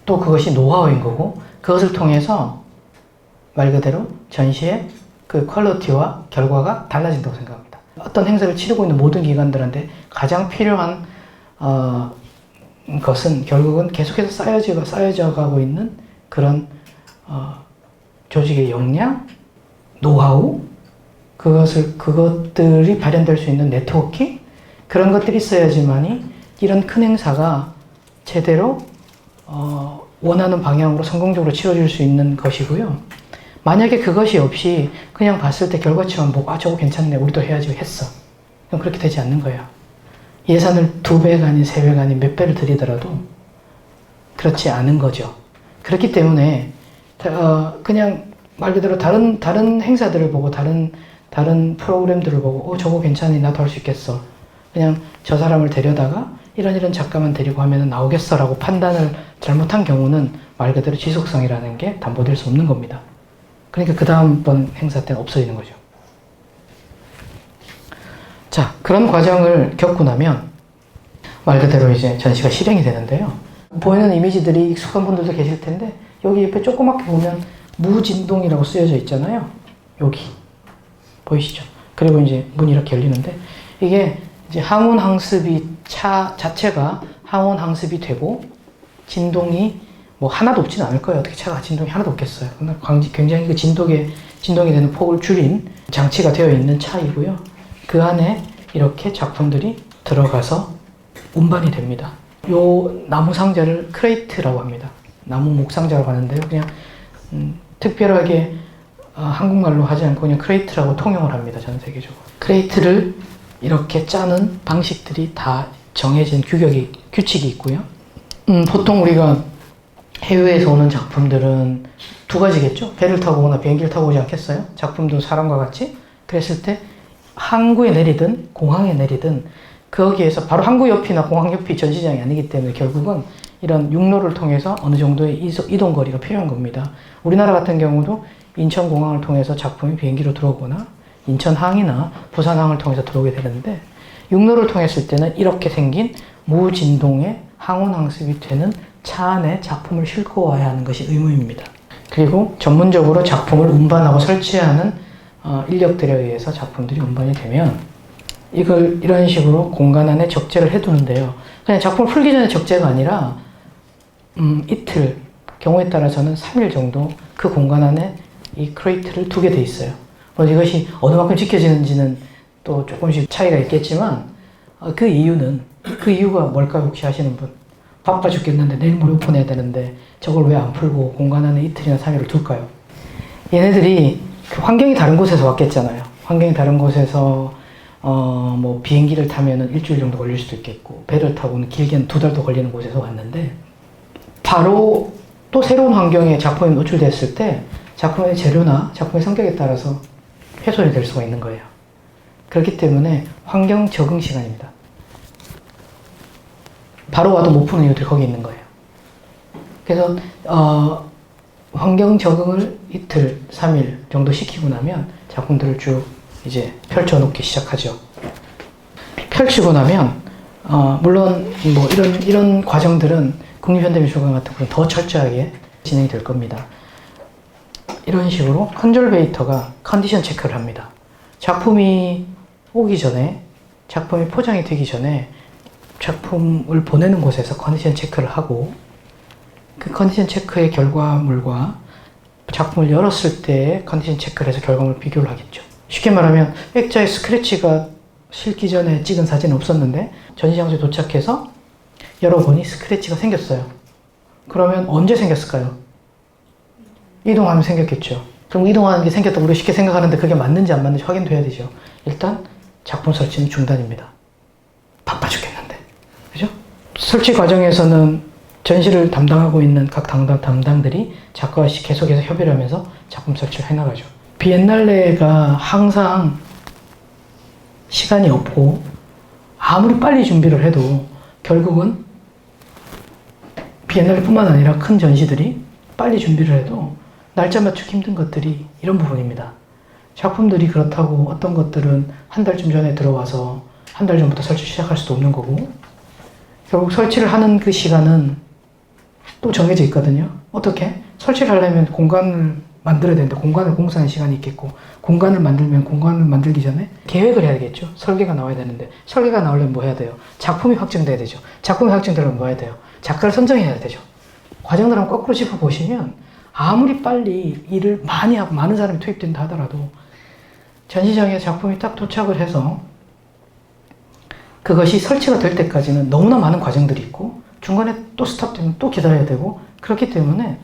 또 그것이 노하우인 거고, 그것을 통해서 말 그대로 전시의 그 퀄리티와 결과가 달라진다고 생각합니다. 어떤 행사를 치르고 있는 모든 기관들한테 가장 필요한 것은 결국은 계속해서 쌓여져 가고 있는 그런 조직의 역량, 노하우, 그것들이 발현될 수 있는 네트워킹, 그런 것들이 있어야지만이 이런 큰 행사가 제대로 원하는 방향으로 성공적으로 치러질 수 있는 것이고요. 만약에 그것이 없이 그냥 봤을 때 결과치만 보고 저거 괜찮네, 우리도 해야지 했어. 그럼 그렇게 되지 않는 거예요. 예산을 2배가 아닌 3배가 아닌 몇 배를 들이더라도 그렇지 않은 거죠. 그렇기 때문에 그냥 말 그대로 다른 행사들을 보고 다른 프로그램들을 보고 저거 괜찮니, 나도 할 수 있겠어. 그냥 저 사람을 데려다가 이런 작가만 데리고 하면 나오겠어 라고 판단을 잘못한 경우는 말 그대로 지속성이라는 게 담보될 수 없는 겁니다. 그러니까 그 다음번 행사 때는 없어지는 거죠. 자, 그런 과정을 겪고 나면 말 그대로 이제 전시가 실행이 되는데요. 보이는 이미지들이 익숙한 분들도 계실 텐데 여기 옆에 조그맣게 보면 무진동이라고 쓰여져 있잖아요. 여기 보이시죠? 그리고 이제 문이 이렇게 열리는데 이게 이제 항온항습이 차 자체가 항온항습이 되고 진동이 뭐 하나도 없지는 않을 거예요. 어떻게 차가 진동이 하나도 없겠어요. 굉장히 그 진동이 되는 폭을 줄인 장치가 되어 있는 차이고요. 그 안에 이렇게 작품들이 들어가서 운반이 됩니다. 요 나무 상자를 크레이트라고 합니다. 나무 목상자라고 하는데요. 그냥 특별하게 한국말로 하지 않고 그냥 크레이트라고 통용을 합니다. 전 세계적으로. 크레이트를 이렇게 짜는 방식들이 다 정해진 규칙이 있고요. 보통 우리가 해외에서 오는 작품들은 두 가지겠죠. 배를 타고 오거나 비행기를 타고 오지 않겠어요? 작품도 사람과 같이. 그랬을 때 항구에 내리든 공항에 내리든 거기에서 바로 항구 옆이나 공항 옆이 전시장이 아니기 때문에 결국은 이런 육로를 통해서 어느 정도의 이동 거리가 필요한 겁니다. 우리나라 같은 경우도 인천공항을 통해서 작품이 비행기로 들어오거나 인천항이나 부산항을 통해서 들어오게 되는데 육로를 통했을 때는 이렇게 생긴 무진동의 항원항습이 되는 차 안에 작품을 싣고 와야 하는 것이 의무입니다. 그리고 전문적으로 작품을 운반하고 설치하는 인력들에 의해서 작품들이 운반이 되면 이걸 이런 식으로 공간 안에 적재를 해두는데요. 그냥 작품을 풀기 전에 적재가 아니라 이틀, 경우에 따라서는 3일 정도 그 공간 안에 이 크레이트를 두게 돼 있어요. 이것이 어느 만큼 지켜지는지는 또 조금씩 차이가 있겠지만 그 이유가 뭘까요? 혹시 아시는 분? 바빠 죽겠는데 내일 모레 오픈해야 되는데 저걸 왜 안 풀고 공간 안에 이틀이나 3일을 둘까요? 얘네들이 환경이 다른 곳에서 왔겠잖아요. 환경이 다른 곳에서 뭐 비행기를 타면은 일주일 정도 걸릴 수도 있겠고 배를 타고는 길게는 2달도 걸리는 곳에서 왔는데 바로 또 새로운 환경에 작품이 노출됐을 때 작품의 재료나 작품의 성격에 따라서 훼손이 될 수가 있는 거예요. 그렇기 때문에 환경 적응 시간입니다. 바로 와도 못 푸는 이유들이 거기 있는 거예요. 그래서 환경 적응을 이틀, 3일 정도 시키고 나면 작품들을 쭉 이제 펼쳐놓기 시작하죠. 펼치고 나면 물론 뭐 이런 과정들은 국립현대미술관 같은 경우는 더 철저하게 진행이 될 겁니다. 이런 식으로 컨저베이터가 컨디션 체크를 합니다. 작품이 오기 전에, 작품이 포장이 되기 전에 작품을 보내는 곳에서 컨디션 체크를 하고 그 컨디션 체크의 결과물과 작품을 열었을 때 컨디션 체크를 해서 결과물을 비교를 하겠죠. 쉽게 말하면 액자에 스크래치가 실기 전에 찍은 사진은 없었는데 전시장소에 도착해서 열어보니 스크래치가 생겼어요. 그러면 언제 생겼을까요? 이동하면 생겼겠죠. 그럼 이동하는 게 생겼다고 우리가 쉽게 생각하는데 그게 맞는지 안 맞는지 확인돼야 되죠. 일단 작품 설치는 중단입니다. 바빠 죽겠는데. 그죠? 설치 과정에서는 전시를 담당하고 있는 각 담당들이 작가와 계속해서 협의를 하면서 작품 설치를 해나가죠. 비엔날레가 항상 시간이 없고 아무리 빨리 준비를 해도 결국은 비엔날레뿐만 아니라 큰 전시들이 빨리 준비를 해도 날짜 맞추기 힘든 것들이 이런 부분입니다. 작품들이 그렇다고 어떤 것들은 한 달쯤 전에 들어와서 한 달 전부터 설치 시작할 수도 없는 거고 결국 설치를 하는 그 시간은 또 정해져 있거든요. 어떻게? 설치를 하려면 공간을 만들어야 되는데 공간을 공사하는 시간이 있겠고 공간을 만들면 공간을 만들기 전에 계획을 해야 되겠죠. 설계가 나와야 되는데 설계가 나오려면 뭐 해야 돼요? 작품이 확정돼야 되죠. 작품이 확정되려면 뭐 해야 돼요? 작가를 선정해야 되죠. 과정을 한번 거꾸로 짚어보시면 아무리 빨리 일을 많이 하고 많은 사람이 투입된다 하더라도 전시장에 작품이 딱 도착을 해서 그것이 설치가 될 때까지는 너무나 많은 과정들이 있고 중간에 또 스탑되면 또 기다려야 되고 그렇기 때문에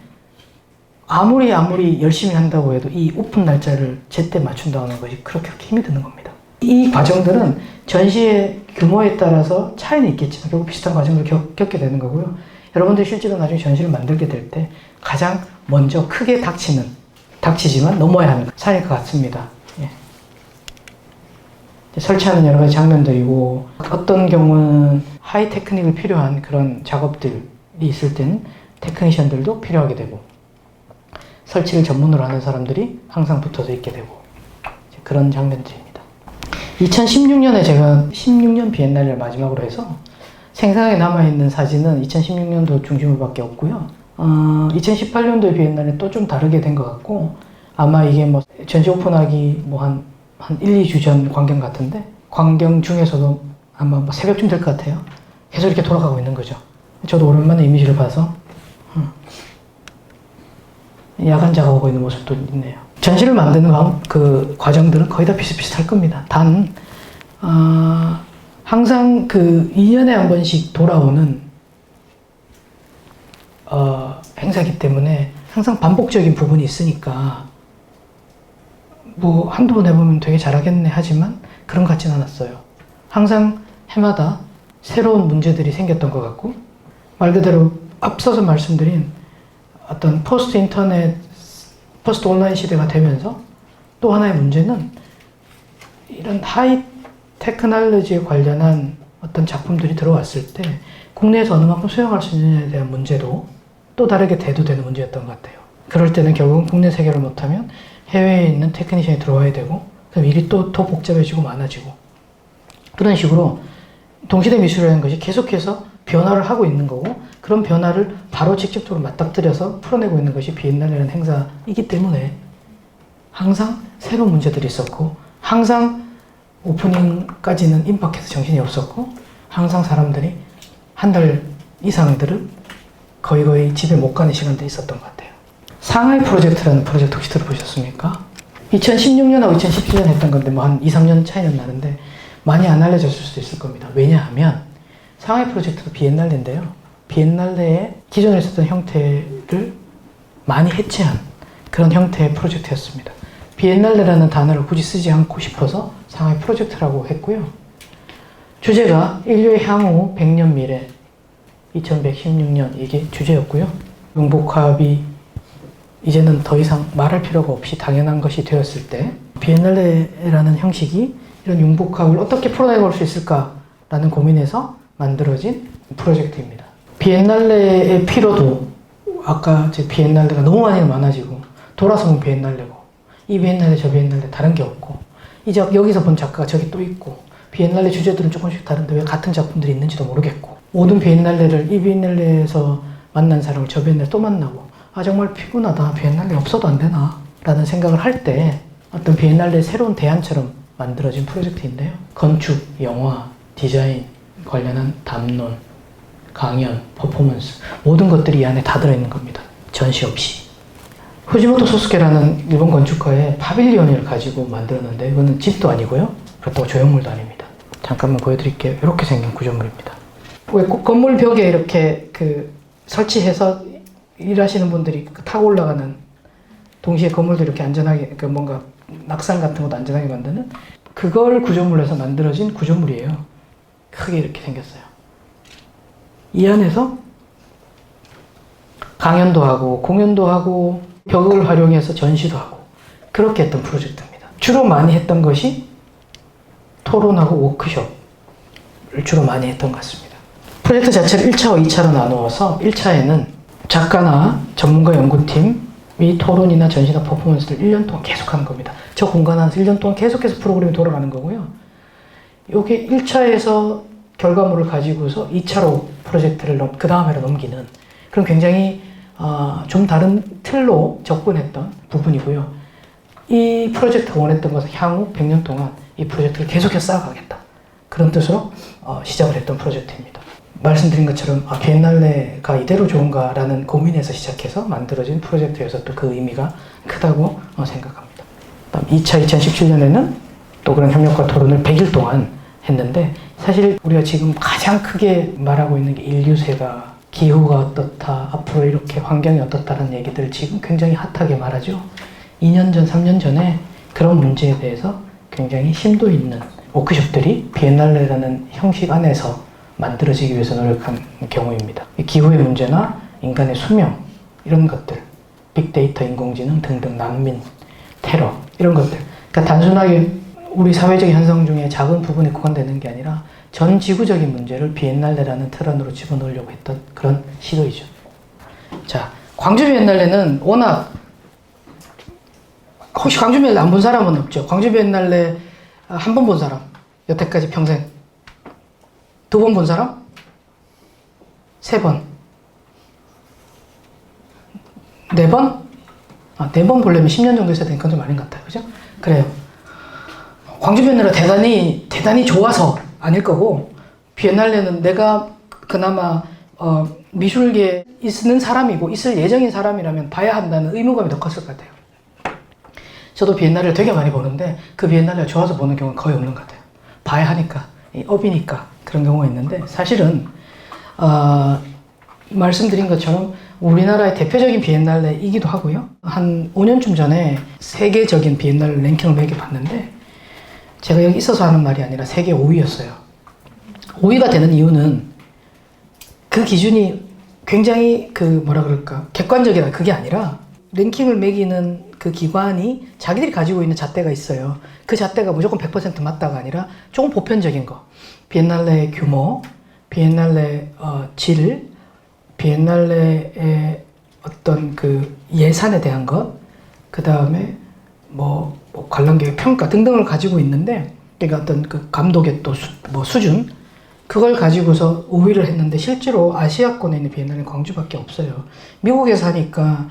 아무리 열심히 한다고 해도 이 오픈 날짜를 제때 맞춘다는 것이 그렇게 힘이 드는 겁니다. 이 과정들은 전시의 규모에 따라서 차이는 있겠지만 결국 비슷한 과정을 겪게 되는 거고요. 여러분들이 실제로 나중에 전시를 만들게 될 때 가장 먼저 크게 닥치지만 넘어야 하는 산일 것 같습니다. 예. 설치하는 여러 가지 장면들이고 어떤 경우는 하이 테크닉이 필요한 그런 작업들이 있을 때는 테크니션들도 필요하게 되고 설치를 전문으로 하는 사람들이 항상 붙어서 있게 되고 그런 장면들입니다. 2016년에 제가 16년 비엔날레를 마지막으로 해서 생생하게 남아있는 사진은 2016년도 중심으로밖에 없고요. 2018년도 비엔날레 또 좀 다르게 된 것 같고 아마 이게 뭐 전시 오픈하기 뭐 한 1, 2주 전 광경 같은데 광경 중에서도 아마 뭐 새벽쯤 될 것 같아요. 계속 이렇게 돌아가고 있는 거죠. 저도 오랜만에 이미지를 봐서 야간 작업하고 있는 모습도 있네요. 전시를 만드는 그 과정들은 거의 다 비슷비슷할 겁니다. 단 항상 그 2년에 한 번씩 돌아오는 행사이기 때문에 항상 반복적인 부분이 있으니까 뭐 한두 번 해보면 되게 잘하겠네 하지만 그런 것 같진 않았어요. 항상 해마다 새로운 문제들이 생겼던 것 같고 말 그대로 앞서서 말씀드린 어떤 포스트 인터넷, 포스트 온라인 시대가 되면서 또 하나의 문제는 이런 하이 테크놀로지에 관련한 어떤 작품들이 들어왔을 때 국내에서 어느 만큼 수용할 수 있느냐에 대한 문제도 또 다르게 대두되는 문제였던 것 같아요. 그럴 때는 결국은 국내 세계를 못하면 해외에 있는 테크니션이 들어와야 되고 그럼 일이 또 더 복잡해지고 많아지고 그런 식으로 동시대 미술이라는 것이 계속해서 변화를 하고 있는 거고 그런 변화를 바로 직접적으로 맞닥뜨려서 풀어내고 있는 것이 비엔날레라는 행사이기 때문에 항상 새로운 문제들이 있었고 항상 오프닝까지는 임박해서 정신이 없었고 항상 사람들이 한 달 이상들은 거의 집에 못 가는 시간들이 있었던 것 같아요. 상하이 프로젝트라는 프로젝트 혹시 들어보셨습니까? 2016년하고 2017년 했던 건데 뭐 한 2, 3년 차이는 나는데 많이 안 알려졌을 수도 있을 겁니다. 왜냐하면 상하이 프로젝트도 비엔날레인데요. 비엔날레의 기존에 있었던 형태를 많이 해체한 그런 형태의 프로젝트였습니다. 비엔날레라는 단어를 굳이 쓰지 않고 싶어서 상하이 프로젝트라고 했고요. 주제가 인류의 향후 100년 미래 2116년 이게 주제였고요. 융복합이 이제는 더 이상 말할 필요가 없이 당연한 것이 되었을 때 비엔날레라는 형식이 이런 융복합을 어떻게 풀어내볼 수 있을까라는 고민에서 만들어진 프로젝트입니다. 비엔날레의 피로도 아까 제 비엔날레가 너무 많아지고 돌아서 보면 비엔날레고 이 비엔날레 저 비엔날레 다른 게 없고 이제 여기서 본 작가가 저기 또 있고 비엔날레 주제들은 조금씩 다른데 왜 같은 작품들이 있는지도 모르겠고 모든 비엔날레를 이 비엔날레에서 만난 사람을 저 비엔날레 또 만나고 아 정말 피곤하다 비엔날레 없어도 안 되나 라는 생각을 할 때 어떤 비엔날레의 새로운 대안처럼 만들어진 프로젝트인데요. 건축, 영화, 디자인 관련한 담론, 강연, 퍼포먼스 모든 것들이 이 안에 다 들어있는 겁니다. 전시 없이. 후지모토 소스케라는 일본 건축가의 파빌리온을 가지고 만들었는데 이거는 집도 아니고요. 그렇다고 조형물도 아닙니다. 잠깐만 보여드릴게요. 이렇게 생긴 구조물입니다. 왜 건물 벽에 이렇게 설치해서 일하시는 분들이 타고 올라가는 동시에 건물도 이렇게 안전하게 뭔가 낙상 같은 것도 안전하게 만드는 그걸 구조물로 해서 만들어진 구조물이에요. 크게 이렇게 생겼어요. 이 안에서 강연도 하고 공연도 하고 벽을 활용해서 전시도 하고 그렇게 했던 프로젝트입니다. 주로 많이 했던 것이 토론하고 워크숍을 주로 많이 했던 것 같습니다. 프로젝트 자체를 1차와 2차로 나누어서 1차에는 작가나 전문가 연구팀이 토론이나 전시나 퍼포먼스를 1년 동안 계속 하는 겁니다. 저 공간 안에서 1년 동안 계속해서 프로그램이 돌아가는 거고요. 이게 1차에서 결과물을 가지고서 2차로 프로젝트를 그 다음에로 넘기는 그런 굉장히 좀 다른 틀로 접근했던 부분이고요. 이 프로젝트가 원했던 것은 향후 100년 동안 이 프로젝트를 계속해서 쌓아가겠다. 그런 뜻으로 시작을 했던 프로젝트입니다. 말씀드린 것처럼 비엔날레가 이대로 좋은가라는 고민에서 시작해서 만들어진 프로젝트여서 또 그 의미가 크다고 생각합니다. 다음 2차 2017년에는 또 그런 협력과 토론을 100일 동안 했는데 사실 우리가 지금 가장 크게 말하고 있는 게 인류세가 기후가 어떻다, 앞으로 이렇게 환경이 어떻다는 얘기들 지금 굉장히 핫하게 말하죠. 2년 전, 3년 전에 그런 문제에 대해서 굉장히 심도 있는 워크숍들이 비엔날레라는 형식 안에서 만들어지기 위해서 노력한 경우입니다. 기후의 문제나 인간의 수명 이런 것들, 빅데이터, 인공지능 등등 난민, 테러 이런 것들 그러니까 단순하게 우리 사회적 현상 중에 작은 부분에 국한되는 게 아니라 전 지구적인 문제를 비엔날레라는 틀 안으로 집어넣으려고 했던 그런 시도이죠. 자, 광주 비엔날레는 워낙 혹시 광주 비엔날레 안 본 사람은 없죠? 광주 비엔날레 한 번 본 사람? 여태까지 평생 2번 본 사람? 3번? 4번? 4번 보려면 10년 정도 있어야 되니까 좀 아닌 것 같아요. 그죠? 그래요. 광주 비엔날레가 대단히 좋아서 아닐 거고, 비엔날레는 내가 그나마 미술계에 있는 사람이고 있을 예정인 사람이라면 봐야 한다는 의무감이 더 컸을 것 같아요. 저도 비엔날레를 되게 많이 보는데 그 비엔날레가 좋아서 보는 경우는 거의 없는 것 같아요. 봐야 하니까, 업이니까 그런 경우가 있는데 사실은 말씀드린 것처럼 우리나라의 대표적인 비엔날레이기도 하고요. 한 5년쯤 전에 세계적인 비엔날레 랭킹을 몇 개 봤는데 제가 여기 있어서 하는 말이 아니라 세계 5위였어요. 5위가 되는 이유는 그 기준이 굉장히 그 뭐라 그럴까 객관적이다 그게 아니라 랭킹을 매기는 그 기관이 자기들이 가지고 있는 잣대가 있어요. 그 잣대가 무조건 100% 맞다가 아니라 조금 보편적인 거. 비엔날레의 규모, 비엔날레 질, 비엔날레의 어떤 그 예산에 대한 것, 그 다음에 뭐 관람객의 평가 등등을 가지고 있는데, 그러니까 어떤 그 감독의 또 수준, 그걸 가지고서 5위를 했는데 실제로 아시아권에 있는 비엔날레는 광주밖에 없어요. 미국에서 하니까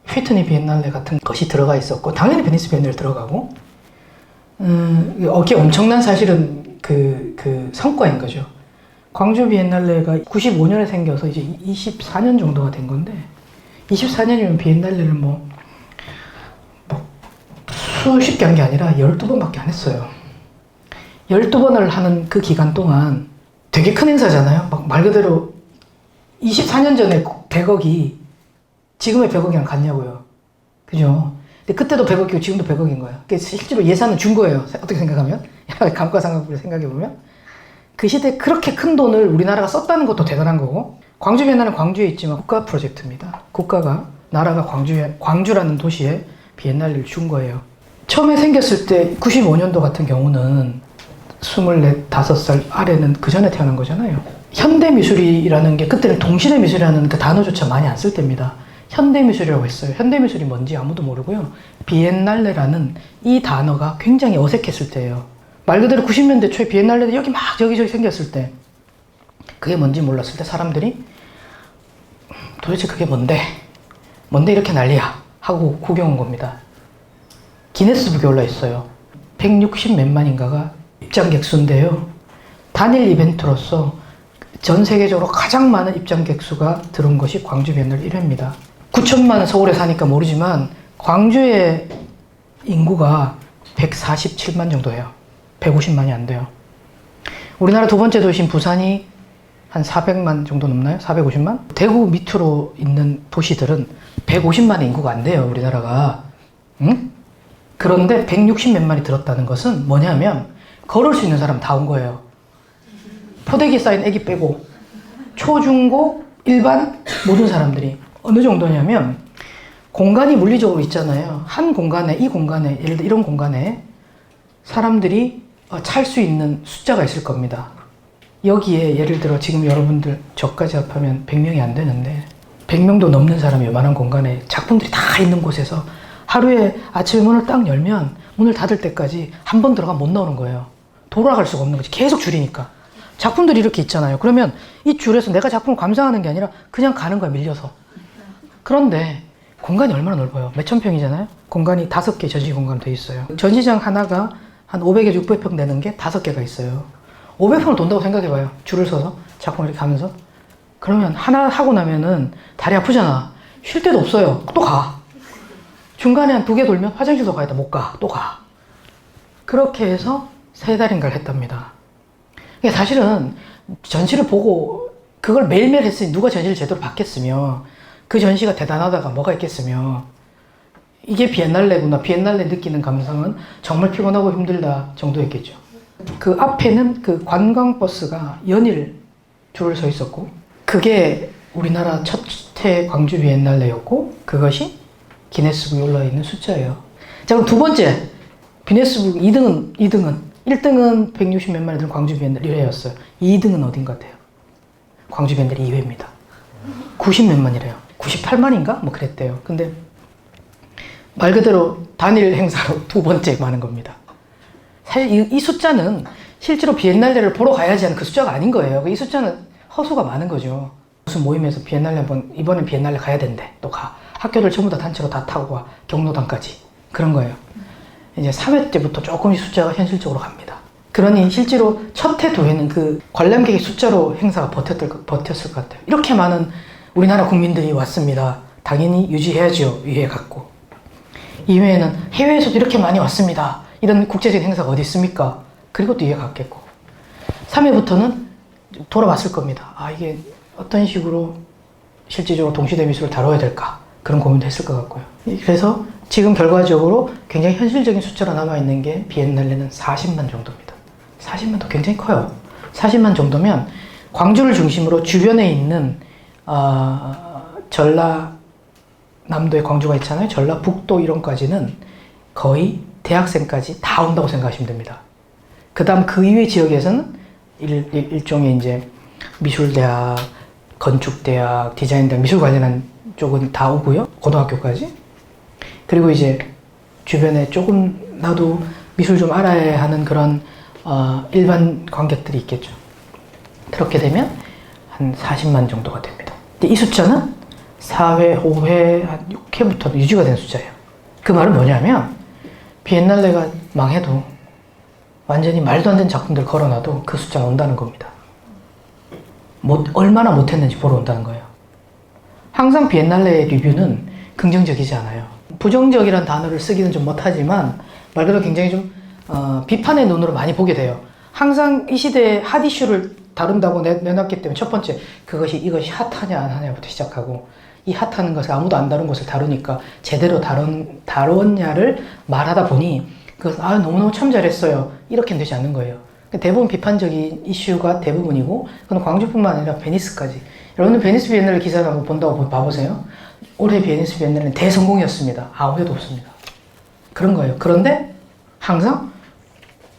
휘트니 비엔날레 같은 것이 들어가 있었고 당연히 베니스 비엔날레 들어가고 이게 엄청난 사실은 그 성과인 거죠. 광주 비엔날레가 95년에 생겨서 이제 24년 정도가 된 건데 24년이면 비엔날레를 뭐 수십 개 한 게 아니라 12번밖에 안 했어요. 12번을 하는 그 기간 동안 되게 큰 행사잖아요. 막 말 그대로 24년 전에 100억이 지금의 100억이랑 같냐고요. 그죠? 근데 그때도 100억이고 지금도 100억인 거예요. 그러니까 실제로 예산은 준 거예요. 어떻게 생각하면? 감가상각으로 생각해보면. 그 시대에 그렇게 큰 돈을 우리나라가 썼다는 것도 대단한 거고 광주 비엔날레는 광주에 있지만 국가 프로젝트입니다. 국가가 나라가 광주라는 도시에 비엔날레를 준 거예요. 처음에 생겼을 때 95년도 같은 경우는 24, 5살 아래는 그 전에 태어난 거잖아요. 현대미술이라는 게 그때는 동시대미술이라는 그 단어조차 많이 안 쓸 때입니다. 현대미술이라고 했어요. 현대미술이 뭔지 아무도 모르고요. 비엔날레라는 이 단어가 굉장히 어색했을 때예요. 말 그대로 90년대 초에 비엔날레도 여기 막 여기저기 생겼을 때 그게 뭔지 몰랐을 때 사람들이 도대체 그게 뭔데 이렇게 난리야 하고 구경 온 겁니다. 기네스북에 올라 있어요. 160 몇만인가가 입장객 수인데요. 단일 이벤트로서 전 세계적으로 가장 많은 입장객 수가 들어온 것이 광주 비엔날레 1회입니다. 9천만은 서울에 사니까 모르지만 광주의 인구가 147만 정도예요. 150만이 안 돼요. 우리나라 두 번째 도시인 부산이 한 400만 정도 넘나요? 450만? 대구 밑으로 있는 도시들은 150만의 인구가 안 돼요, 우리나라가. 응? 그런데 160 몇만이 들었다는 것은 뭐냐면 걸을 수 있는 사람 다 온 거예요. 포대기 쌓인 애기 빼고 초, 중, 고, 일반 모든 사람들이 어느 정도냐면 공간이 물리적으로 있잖아요. 한 공간에 이 공간에 예를 들어 이런 공간에 사람들이 찰 수 있는 숫자가 있을 겁니다. 여기에 예를 들어 지금 여러분들 저까지 합하면 100명이 안 되는데 100명도 넘는 사람이 요만한 공간에 작품들이 다 있는 곳에서 하루에 아침에 문을 딱 열면 문을 닫을 때까지 한 번 들어가면 못 나오는 거예요. 돌아갈 수가 없는 거지. 계속 줄이니까. 작품들이 이렇게 있잖아요. 그러면 이 줄에서 내가 작품을 감상하는 게 아니라 그냥 가는 거야, 밀려서. 그런데 공간이 얼마나 넓어요. 몇천 평이잖아요. 공간이 5개 전시 공간 돼 있어요. 전시장 하나가 한 500에서 600평 되는 게 5개가 있어요. 500평을 돈다고 생각해봐요. 줄을 서서 작품을 이렇게 하면서. 그러면 하나 하고 나면은 다리 아프잖아. 쉴 데도 없어요. 또 가. 중간에 한 2개 돌면 화장실도 가야 돼. 못 가. 또 가. 그렇게 해서 3달인가를 했답니다. 사실은 전시를 보고 그걸 매일매일 했으니 누가 전시를 제대로 봤겠으며 그 전시가 대단하다가 뭐가 있겠으며 이게 비엔날레구나. 비엔날레 느끼는 감성은 정말 피곤하고 힘들다 정도였겠죠. 그 앞에는 그 관광버스가 연일 줄을 서 있었고 그게 우리나라 첫해 광주 비엔날레였고 그것이 기네스북에 올라 있는 숫자예요. 자, 그럼 두 번째 기네스북 2등은 1등은 160 몇만이 든 광주 비엔날레 1회였어요. 2등은 어딘 것 같아요? 광주 비엔날레 2회입니다. 90 몇만이래요. 98만인가? 뭐 그랬대요. 근데 말 그대로 단일 행사로 두 번째 많은 겁니다. 사실 이 숫자는 실제로 비엔날레를 보러 가야지 하는 그 숫자가 아닌 거예요. 이 숫자는 허수가 많은 거죠. 무슨 모임에서 비엔날레 이번엔 비엔날레 가야 된대. 또 가. 학교들 전부 다 단체로 다 타고 와. 경로당까지. 그런 거예요. 이제 3회 때부터 조금씩 숫자가 현실적으로 갑니다. 그러니 실제로 첫 해, 두 해는 그 관람객의 숫자로 행사가 버텼을 것 같아요. 이렇게 많은 우리나라 국민들이 왔습니다. 당연히 유지해야죠. 2회 갖고. 2회에는 해외에서도 이렇게 많이 왔습니다. 이런 국제적인 행사가 어디 있습니까? 그리고 또 2회 갔겠고. 3회부터는 돌아왔을 겁니다. 아, 이게 어떤 식으로 실질적으로 동시대 미술을 다뤄야 될까? 그런 고민도 했을 것 같고요. 그래서 지금 결과적으로 굉장히 현실적인 숫자로 남아있는 게 비엔날레는 40만 정도입니다. 40만도 굉장히 커요. 40만 정도면 광주를 중심으로 주변에 있는 전라남도에 광주가 있잖아요. 전라북도 이런까지는 거의 대학생까지 다 온다고 생각하시면 됩니다. 그 다음 그 이외 지역에서는 일종의 이제 미술대학, 건축대학, 디자인대학, 미술 관련한 쪽은 다 오고요. 고등학교까지. 그리고 이제 주변에 조금 나도 미술 좀 알아야 하는 그런 일반 관객들이 있겠죠. 그렇게 되면 한 40만 정도가 됩니다. 근데 이 숫자는 4회, 5회, 한 6회부터 유지가 된 숫자예요. 그 말은 뭐냐면 비엔날레가 망해도 완전히 말도 안 되는 작품들 걸어놔도 그 숫자가 온다는 겁니다. 얼마나 못했는지 보러 온다는 거예요. 항상 비엔날레 리뷰는 긍정적이지 않아요. 부정적이라는 단어를 쓰기는 좀 못하지만 말 그대로 굉장히 좀 비판의 눈으로 많이 보게 돼요. 항상 이 시대의 핫 이슈를 다룬다고 내놨기 때문에 첫 번째 이것이 핫하냐 안 하냐부터 시작하고 이 핫하는 것을 아무도 안 다룬 것을 다루니까 제대로 다뤘냐를 말하다 보니 그것은 너무너무 참 잘했어요 이렇게는 되지 않는 거예요. 대부분 비판적인 이슈가 대부분이고 그건 광주뿐만 아니라 베니스까지. 여러분들 베니스 비엔날레 기사를 한번 본다고 봐보세요. 올해 베니스 비엔날레는 대성공이었습니다. 아무데도 없습니다. 그런 거예요. 그런데 항상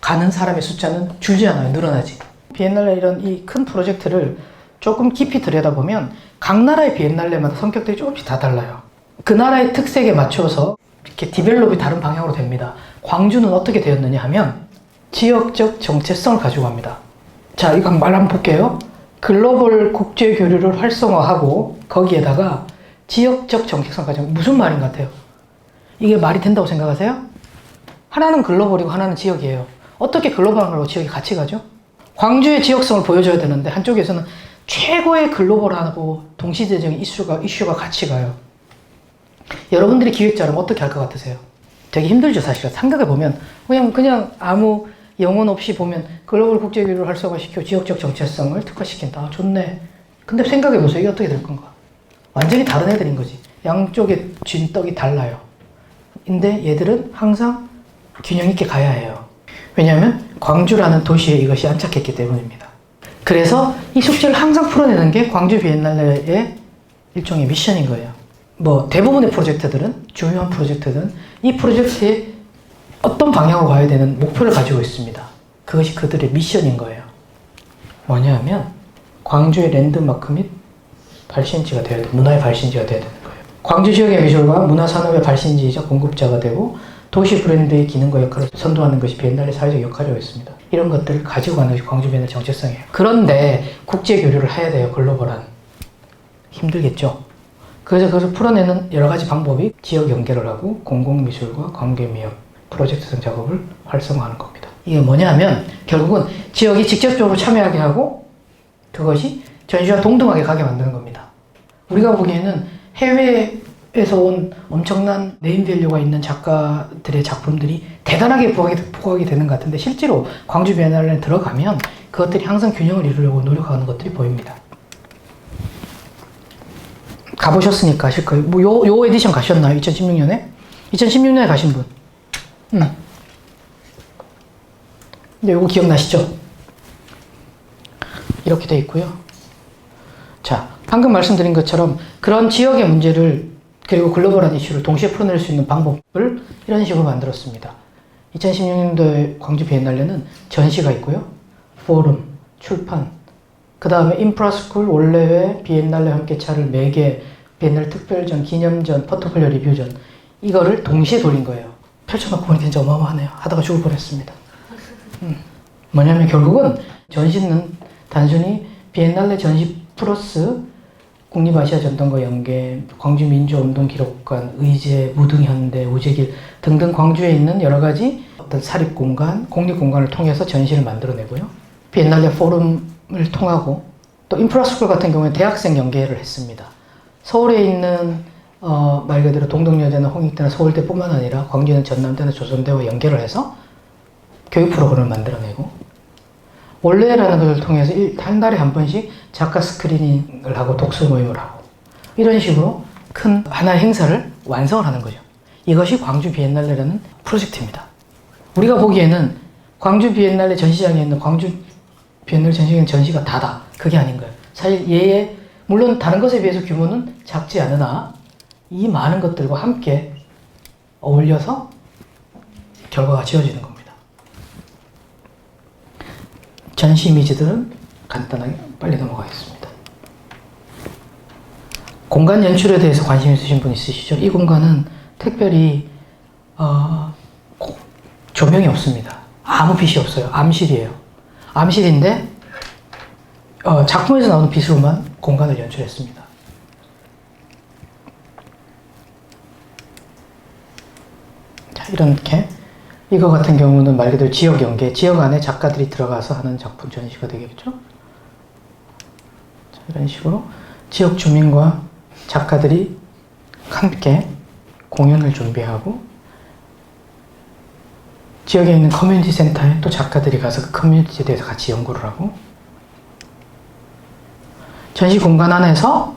가는 사람의 숫자는 줄지 않아요. 늘어나지. 비엔날레 이런 이 큰 프로젝트를 조금 깊이 들여다보면 각 나라의 비엔날레마다 성격들이 조금씩 다 달라요. 그 나라의 특색에 맞춰서 이렇게 디벨롭이 다른 방향으로 됩니다. 광주는 어떻게 되었느냐 하면 지역적 정체성을 가지고 갑니다. 자, 이거 말 한번 볼게요. 글로벌 국제 교류를 활성화하고 거기에다가 지역적 정체성 가지고 무슨 말인 것 같아요? 이게 말이 된다고 생각하세요? 하나는 글로벌이고 하나는 지역이에요. 어떻게 글로벌하고 지역이 같이 가죠? 광주의 지역성을 보여줘야 되는데 한쪽에서는 최고의 글로벌하고 동시대적인 이슈가 같이 가요. 여러분들이 기획자라면 어떻게 할 것 같으세요? 되게 힘들죠, 사실은. 생각해보면 그냥 아무 영혼 없이 보면 글로벌 국제교류를 활성화시키고 지역적 정체성을 특화시킨다. 좋네. 근데 생각해보세요. 이게 어떻게 될 건가? 완전히 다른 애들인 거지. 양쪽의 진떡이 달라요. 근데 얘들은 항상 균형 있게 가야 해요. 왜냐하면 광주라는 도시에 이것이 안착했기 때문입니다. 그래서 이 숙제를 항상 풀어내는 게 광주 비엔날레의 일종의 미션인 거예요. 대부분의 프로젝트들은, 중요한 프로젝트들은 이 프로젝트에 어떤 방향으로 가야 되는 목표를 가지고 있습니다. 그것이 그들의 미션인 거예요. 뭐냐 하면 광주의 랜드마크 및 발신지가 되어야 돼. 문화의 발신지가 되어야 되는 거예요. 광주 지역의 미술과 문화산업의 발신지이자 공급자가 되고 도시 브랜드의 기능과 역할을 선도하는 것이 비엔날레 사회적 역할이라고 했습니다. 이런 것들을 가지고 가는 것이 광주 비엔날레 정체성이에요. 그런데 국제 교류를 해야 돼요. 글로벌한. 힘들겠죠. 그래서 그것을 풀어내는 여러 가지 방법이 지역 연계를 하고 공공미술과 관계미역, 프로젝트성 작업을 활성화하는 겁니다. 이게 뭐냐 하면 결국은 지역이 직접적으로 참여하게 하고 그것이 전시와 동등하게 가게 만드는 겁니다. 우리가 보기에는 해외에서 온 엄청난 네임밸류가 있는 작가들의 작품들이 대단하게 부각이 되는 것 같은데 실제로 광주 비엔날레에 들어가면 그것들이 항상 균형을 이루려고 노력하는 것들이 보입니다. 가보셨으니까 아실 거예요. 요 에디션 가셨나요? 2016년에? 2016년에 가신 분? 근데 요거 기억나시죠? 이렇게 돼 있고요. 자, 방금 말씀드린 것처럼 그런 지역의 문제를 그리고 글로벌한 이슈를 동시에 풀어낼 수 있는 방법을 이런 식으로 만들었습니다. 2016년도에 광주 비엔날레는 전시가 있고요. 포럼, 출판, 그 다음에 인프라스쿨, 원래회, 비엔날레 함께차를 매개, 비엔날레 특별전, 기념전, 포트폴리오 리뷰전 이거를 동시에 돌린 거예요. 펼쳐놓고 보니 진짜 어마어마하네요. 하다가 죽을 뻔했습니다. 뭐냐면 결국은 전시는 단순히 비엔날레 전시 플러스 국립아시아전통과 연계, 광주민주운동기록관, 의제, 무등현대, 우재길 등등 광주에 있는 여러 가지 어떤 사립공간, 공립공간을 통해서 전시를 만들어내고요. 비엔날레 포럼을 통하고 또 인프라스쿨 같은 경우에 대학생 연계를 했습니다. 서울에 있는 말 그대로 동덕여대나 홍익대나 서울대뿐만 아니라 광주에는 전남대나 조선대와 연계를 해서 교육 프로그램을 만들어내고 원래라는 것을 통해서 한 달에 한 번씩 작가 스크리닝을 하고 독서 모임을 하고 이런 식으로 큰 하나의 행사를 완성을 하는 거죠. 이것이 광주 비엔날레라는 프로젝트입니다. 우리가 보기에는 광주 비엔날레 전시장에 있는 광주 비엔날레 전시장에 있는 전시가 다다. 그게 아닌 거예요. 사실 얘의 물론 다른 것에 비해서 규모는 작지 않으나 이 많은 것들과 함께 어울려서 결과가 지어지는 겁니다. 전시 이미지들은 간단하게 빨리 넘어가겠습니다. 공간 연출에 대해서 관심 있으신 분 있으시죠? 이 공간은 특별히 조명이 없습니다. 아무 빛이 없어요. 암실이에요. 암실인데 작품에서 나오는 빛으로만 공간을 연출했습니다. 자, 이렇게 이거 같은 경우는 말 그대로 지역 연계, 지역 안에 작가들이 들어가서 하는 작품 전시가 되겠죠. 자, 이런 식으로 지역 주민과 작가들이 함께 공연을 준비하고 지역에 있는 커뮤니티 센터에 또 작가들이 가서 그 커뮤니티에 대해서 같이 연구를 하고 전시 공간 안에서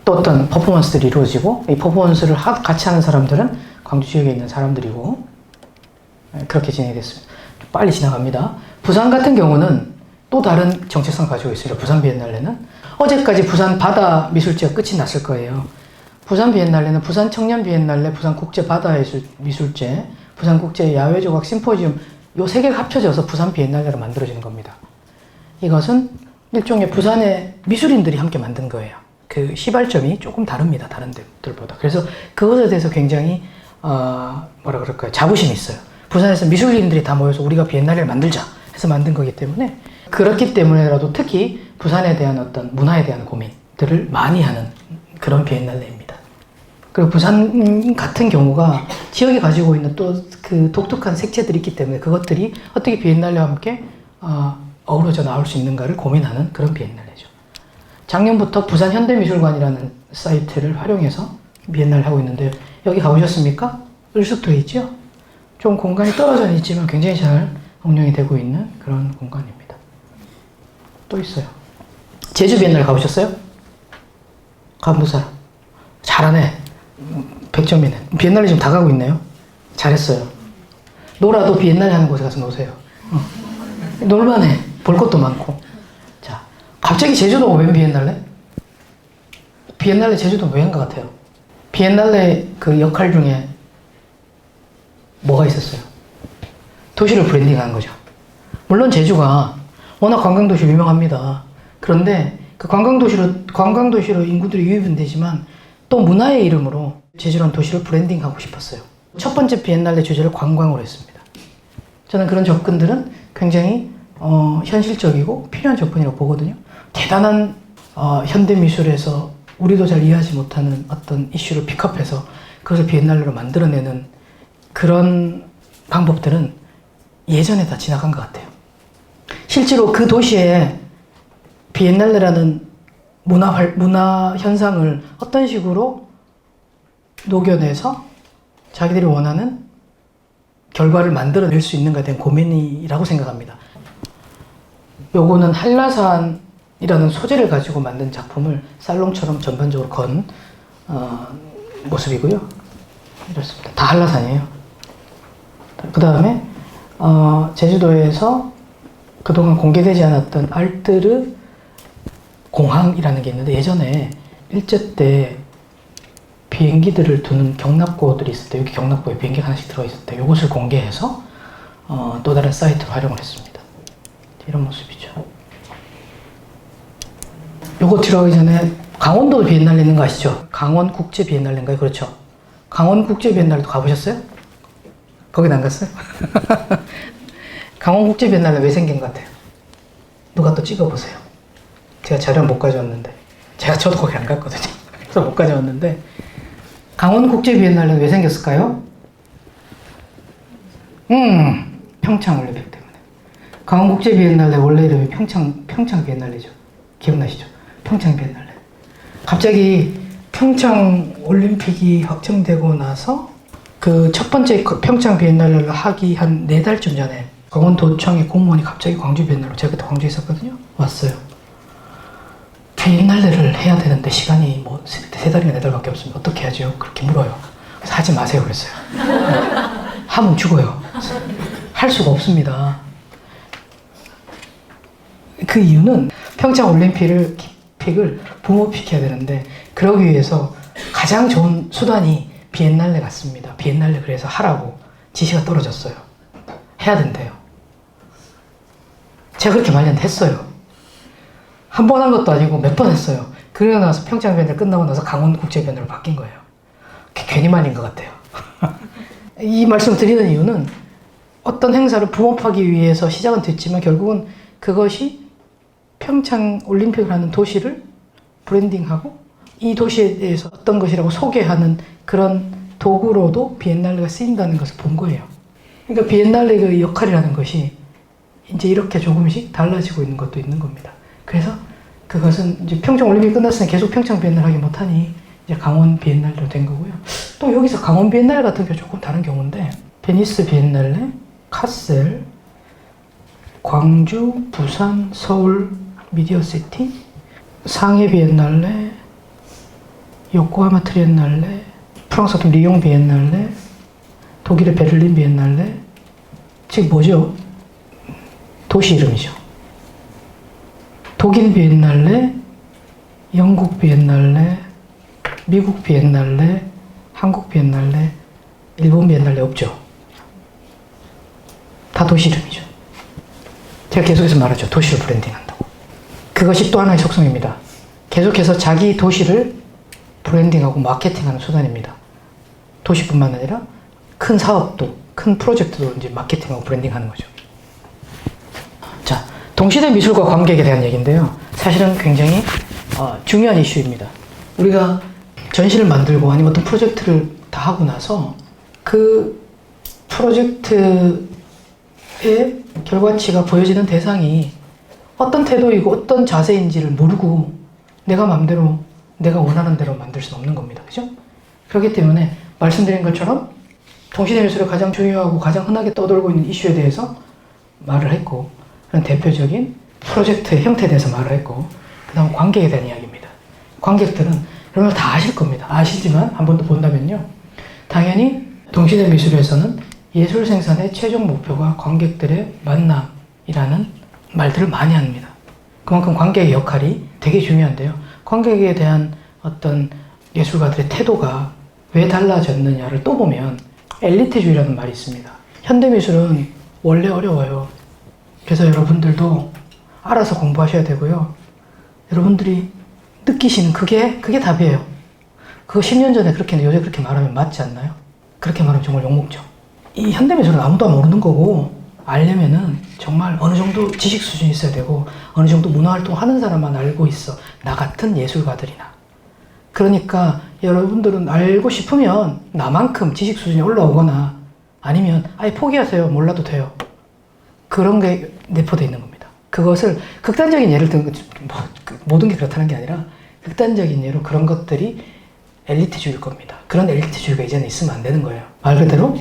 또 어떤 퍼포먼스들이 이루어지고 이 퍼포먼스를 같이 하는 사람들은 광주 지역에 있는 사람들이고 그렇게 진행이 됐습니다. 빨리 지나갑니다. 부산 같은 경우는 또 다른 정체성을 가지고 있습니다. 부산 비엔날레는 어제까지 부산 바다 미술제가 끝이 났을 거예요. 부산 비엔날레는 부산 청년 비엔날레, 부산 국제 바다 미술제, 부산 국제 야외 조각 심포지움 요 세 개가 합쳐져서 부산 비엔날레로 만들어지는 겁니다. 이것은 일종의 부산의 미술인들이 함께 만든 거예요. 그 시발점이 조금 다릅니다. 다른 데들보다. 그래서 그것에 대해서 굉장히 뭐라 그럴까요? 자부심이 있어요. 부산에서 미술인들이 다 모여서 우리가 비엔날레를 만들자 해서 만든 거기 때문에 그렇기 때문에라도 특히 부산에 대한 어떤 문화에 대한 고민들을 많이 하는 그런 비엔날레입니다. 그리고 부산 같은 경우가 지역이 가지고 있는 또 그 독특한 색채들이 있기 때문에 그것들이 어떻게 비엔날레와 함께 어우러져 나올 수 있는가를 고민하는 그런 비엔날레죠. 작년부터 부산 현대미술관이라는 사이트를 활용해서 비엔날레 하고 있는데 여기 가보셨습니까? 을숙도에 있죠? 좀 공간이 떨어져 있지만 굉장히 잘 운영이 되고 있는 그런 공간입니다. 또 있어요. 제주 비엔날레 가보셨어요? 가본 사람? 잘하네. 100점이네. 비엔날레 지금 다 가고 있네요. 잘했어요. 놀아도 비엔날레 하는 곳에 가서 노세요. 놀만해. 볼 것도 많고. 자, 갑자기 제주도가 웬 비엔날레? 비엔날레 제주도 왜 한 것 같아요? 비엔날레 그 역할 중에 뭐가 있었어요? 도시를 브랜딩하는 거죠. 물론 제주가 워낙 관광도시로 유명합니다. 그런데 그 관광도시로 인구들이 유입은 되지만 또 문화의 이름으로 제주라는 도시를 브랜딩하고 싶었어요. 첫 번째 비엔날레 주제를 관광으로 했습니다. 저는 그런 접근들은 굉장히 현실적이고 필요한 접근이라고 보거든요. 대단한 현대미술에서 우리도 잘 이해하지 못하는 어떤 이슈를 픽업해서 그것을 비엔날레로 만들어내는 그런 방법들은 예전에 다 지나간 것 같아요. 실제로 그 도시에 비엔날레라는 문화 현상을 어떤 식으로 녹여내서 자기들이 원하는 결과를 만들어낼 수 있는가에 대한 고민이라고 생각합니다. 요거는 한라산이라는 소재를 가지고 만든 작품을 살롱처럼 전반적으로 건 모습이고요. 이렇습니다. 다 한라산이에요. 그 다음에 제주도에서 그동안 공개되지 않았던 알뜨르 공항이라는 게 있는데 예전에 일제 때 비행기들을 두는 경납고들이 있을 때 여기 경납고에 비행기가 하나씩 들어있을 때 이것을 공개해서 또 다른 사이트로 활용을 했습니다. 이런 모습이죠. 요거 들어가기 전에 강원도도 비엔날레 있는 거 아시죠? 강원 국제 비엔날레인가요? 그렇죠. 강원 국제 비엔날레도 가보셨어요? 거긴 안 갔어요? 강원 국제 비엔날레 왜 생긴 것 같아요? 누가 또 찍어보세요. 제가 자료 못 가져왔는데 저도 거기 안 갔거든요. 그래서 못 가져왔는데 강원 국제 비엔날레는 왜 생겼을까요? 평창 올림픽 때문에. 강원 국제 비엔날레 원래 이름이 평창 비엔날레죠. 기억나시죠? 평창 비엔날레. 갑자기 평창 올림픽이 확정되고 나서 그 첫 번째 평창 비엔날레를 하기 한 4달쯤 전에 강원도청의 공무원이 갑자기 광주 비엔날레로, 제가 그때 광주에 있었거든요. 왔어요. 비엔날레를 해야 되는데 시간이 뭐 3달이나 4달밖에 없으면 어떻게 하죠? 그렇게 물어요. 그래서 하지 마세요 그랬어요. 하면 죽어요. 할 수가 없습니다. 그 이유는 평창 올림픽을 픽을 붐업시켜야 되는데 그러기 위해서 가장 좋은 수단이 비엔날레 같습니다. 비엔날레 그래서 하라고 지시가 떨어졌어요. 해야 된대요. 제가 그렇게 말렸는데 했어요. 한 번 한 것도 아니고 몇 번 했어요. 그러고 나서 평창 비엔날 끝나고 나서 강원 국제 비엔날로 바뀐 거예요. 괜히 말린 것 같아요. 이 말씀 드리는 이유는 어떤 행사를 붐업하기 위해서 시작은 됐지만 결국은 그것이 평창 올림픽을 하는 도시를 브랜딩하고 이 도시에 대해서 어떤 것이라고 소개하는 그런 도구로도 비엔날레가 쓰인다는 것을 본 거예요. 그러니까 비엔날레의 역할이라는 것이 이제 이렇게 조금씩 달라지고 있는 것도 있는 겁니다. 그래서 그것은 이제 평창 올림픽 끝났으니 계속 평창 비엔날 하기 못하니 이제 강원 비엔날레로 된 거고요. 또 여기서 강원 비엔날레 같은 경우 조금 다른 경우인데 베니스 비엔날레, 카셀, 광주, 부산, 서울 미디어시티, 상해 비엔날레, 요코하마 트리엔날레, 프랑스 같은 리옹 비엔날레, 독일의 베를린 비엔날레, 지금 뭐죠? 도시 이름이죠. 독일 비엔날레, 영국 비엔날레, 미국 비엔날레, 한국 비엔날레, 일본 비엔날레 없죠. 다 도시 이름이죠. 제가 계속해서 말하죠. 도시를 브랜딩한다고. 그것이 또 하나의 속성입니다. 계속해서 자기 도시를 브랜딩하고 마케팅하는 수단입니다. 도시뿐만 아니라 큰 사업도, 큰 프로젝트도 이제 마케팅하고 브랜딩하는 거죠. 자, 동시대 미술과 관객에 대한 얘기인데요. 사실은 굉장히 중요한 이슈입니다. 우리가 전시를 만들고 아니면 어떤 프로젝트를 다 하고 나서 그 프로젝트의 결과치가 보여지는 대상이 어떤 태도이고 어떤 자세인지를 모르고 내가 마음대로 내가 원하는 대로 만들 수는 없는 겁니다. 그죠? 그렇기 때문에 말씀드린 것처럼 동시대 미술의 가장 중요하고 가장 흔하게 떠돌고 있는 이슈에 대해서 말을 했고 그런 대표적인 프로젝트의 형태에 대해서 말을 했고 그 다음 관객에 대한 이야기입니다. 관객들은 여러분 다 아실 겁니다. 아시지만 한 번 더 본다면요. 당연히 동시대 미술에서는 예술 생산의 최종 목표가 관객들의 만남이라는 말들을 많이 합니다. 그만큼 관객의 역할이 되게 중요한데요. 관객에 대한 어떤 예술가들의 태도가 왜 달라졌느냐를 또 보면 엘리트주의라는 말이 있습니다. 현대미술은 원래 어려워요. 그래서 여러분들도 알아서 공부하셔야 되고요. 여러분들이 느끼시는 그게 답이에요. 그거 10년 전에 그렇게 요새 그렇게 말하면 맞지 않나요? 그렇게 말하면 정말 욕먹죠. 이 현대미술은 아무도 모르는 거고 알려면은 정말 어느 정도 지식 수준이 있어야 되고 어느 정도 문화활동 하는 사람만 알고 있어. 나 같은 예술가들이나. 그러니까 여러분들은 알고 싶으면 나만큼 지식 수준이 올라오거나 아니면 아예 포기하세요. 몰라도 돼요. 그런 게 내포되어 있는 겁니다. 그것을 극단적인 예를 든 모든 게 그렇다는 게 아니라 극단적인 예로 그런 것들이 엘리트주의일 겁니다. 그런 엘리트주의가 이제는 있으면 안 되는 거예요. 말 그대로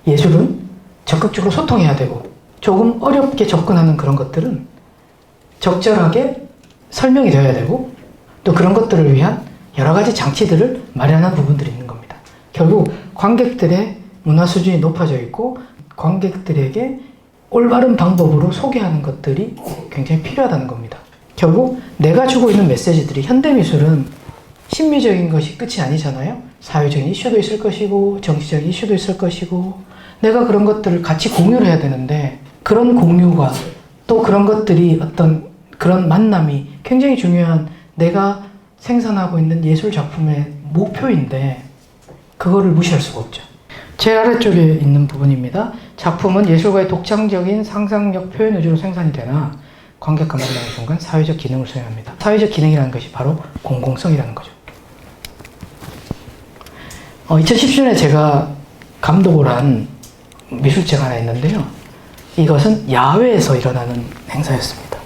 예술은 적극적으로 소통해야 되고 조금 어렵게 접근하는 그런 것들은 적절하게 설명이 되어야 되고 또 그런 것들을 위한 여러 가지 장치들을 마련한 부분들이 있는 겁니다. 결국 관객들의 문화 수준이 높아져 있고 관객들에게 올바른 방법으로 소개하는 것들이 굉장히 필요하다는 겁니다. 결국 내가 주고 있는 메시지들이 현대미술은 심미적인 것이 끝이 아니잖아요. 사회적인 이슈도 있을 것이고 정치적인 이슈도 있을 것이고 내가 그런 것들을 같이 공유를 해야 되는데 그런 공유가 또 그런 것들이 어떤 그런 만남이 굉장히 중요한 내가 생산하고 있는 예술 작품의 목표인데 그거를 무시할 수가 없죠. 제일 아래쪽에 있는 부분입니다. 작품은 예술가의 독창적인 상상력 표현 위주로 생산이 되나 관객과 만나는 순간 사회적 기능을 수행합니다. 사회적 기능이라는 것이 바로 공공성이라는 거죠. 2017년에 제가 감독을 한 미술제가 하나 있는데요. 이것은 야외에서 일어나는 행사였습니다.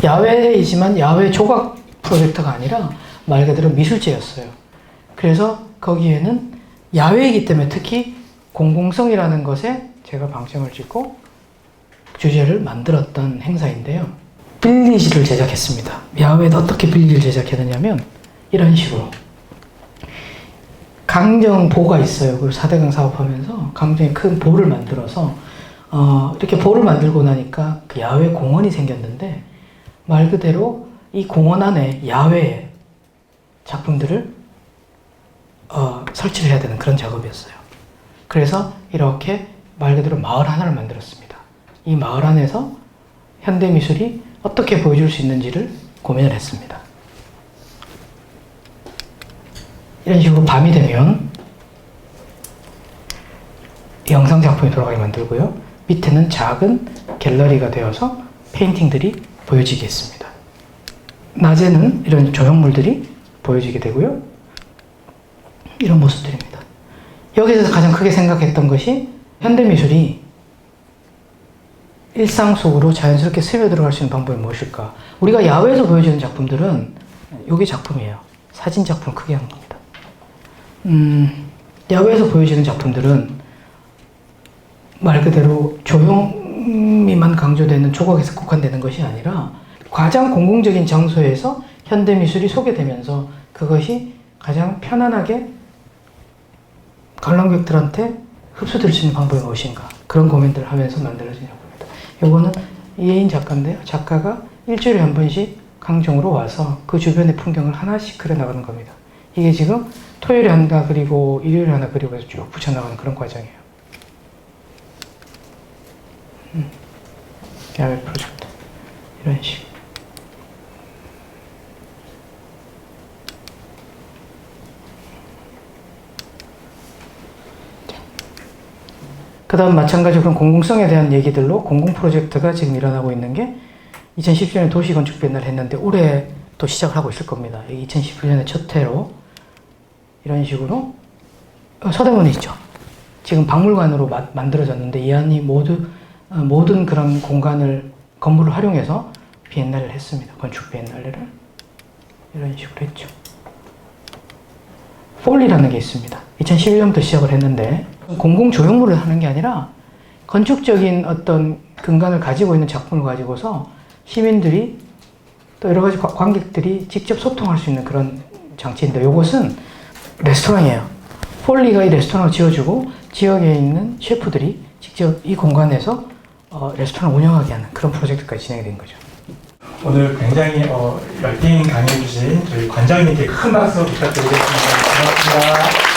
야외이지만 야외 조각 프로젝트가 아니라 말 그대로 미술제였어요. 그래서 거기에는 야외이기 때문에 특히 공공성이라는 것에 제가 방점을 찍고 주제를 만들었던 행사인데요. 빌리지를 제작했습니다. 야외에도 어떻게 빌리지를 제작했느냐면 이런 식으로 강정보가 있어요. 그 4대강 사업하면서 강정에 큰 보를 만들어서 이렇게 보를 만들고 나니까 그 야외 공원이 생겼는데 말 그대로 이 공원 안에 야외에 작품들을 설치를 해야 되는 그런 작업이었어요. 그래서 이렇게 말 그대로 마을 하나를 만들었습니다. 이 마을 안에서 현대미술이 어떻게 보여줄 수 있는지를 고민을 했습니다. 이런 식으로 밤이 되면 영상 작품이 돌아가게 만들고요. 밑에는 작은 갤러리가 되어서 페인팅들이 보여지게 했습니다. 낮에는 이런 조형물들이 보여지게 되고요. 이런 모습들입니다. 여기서 가장 크게 생각했던 것이 현대미술이 일상 속으로 자연스럽게 스며들어갈 수 있는 방법이 무엇일까? 우리가 야외에서 보여지는 작품들은 여기 작품이에요. 사진 작품을 크게 한 겁니다. 야외에서 보여지는 작품들은 말 그대로 조형미만 강조되는 조각에서 국한되는 것이 아니라 가장 공공적인 장소에서 현대미술이 소개되면서 그것이 가장 편안하게 관람객들한테 흡수될 수 있는 방법이 무엇인가, 그런 고민들을 하면서 만들어진 작품입니다. 요거는 이혜인 작가인데요. 작가가 일주일에 한 번씩 강정으로 와서 그 주변의 풍경을 하나씩 그려나가는 겁니다. 이게 지금 토요일에 하나 그리고 일요일에 하나 그리고 해서 쭉 붙여나가는 그런 과정이에요. 야외 프로젝트 이런 식. 그 다음 마찬가지로 그런 공공성에 대한 얘기들로 공공 프로젝트가 지금 일어나고 있는 게 2017년에 도시건축 비엔날 했는데 올해 또 시작을 하고 있을 겁니다. 2017년에 첫 해로 이런 식으로 서대문에 있죠. 지금 박물관으로 만들어졌는데 이 안이 모든 그런 공간을 건물을 활용해서 비엔날레를 했습니다. 건축 비엔날레를 이런 식으로 했죠. 폴리라는 게 있습니다. 2011년부터 시작을 했는데 공공 조형물을 하는 게 아니라 건축적인 어떤 근간을 가지고 있는 작품을 가지고서 시민들이 또 여러 가지 관객들이 직접 소통할 수 있는 그런 장치인데 이것은 레스토랑이에요. 폴리가 이 레스토랑을 지어주고 지역에 있는 셰프들이 직접 이 공간에서 레스토랑을 운영하게 하는 그런 프로젝트까지 진행이 된 거죠. 오늘 굉장히 열띤 강의해 주신 저희 관장님께 큰 박수 부탁드리겠습니다. 고맙습니다.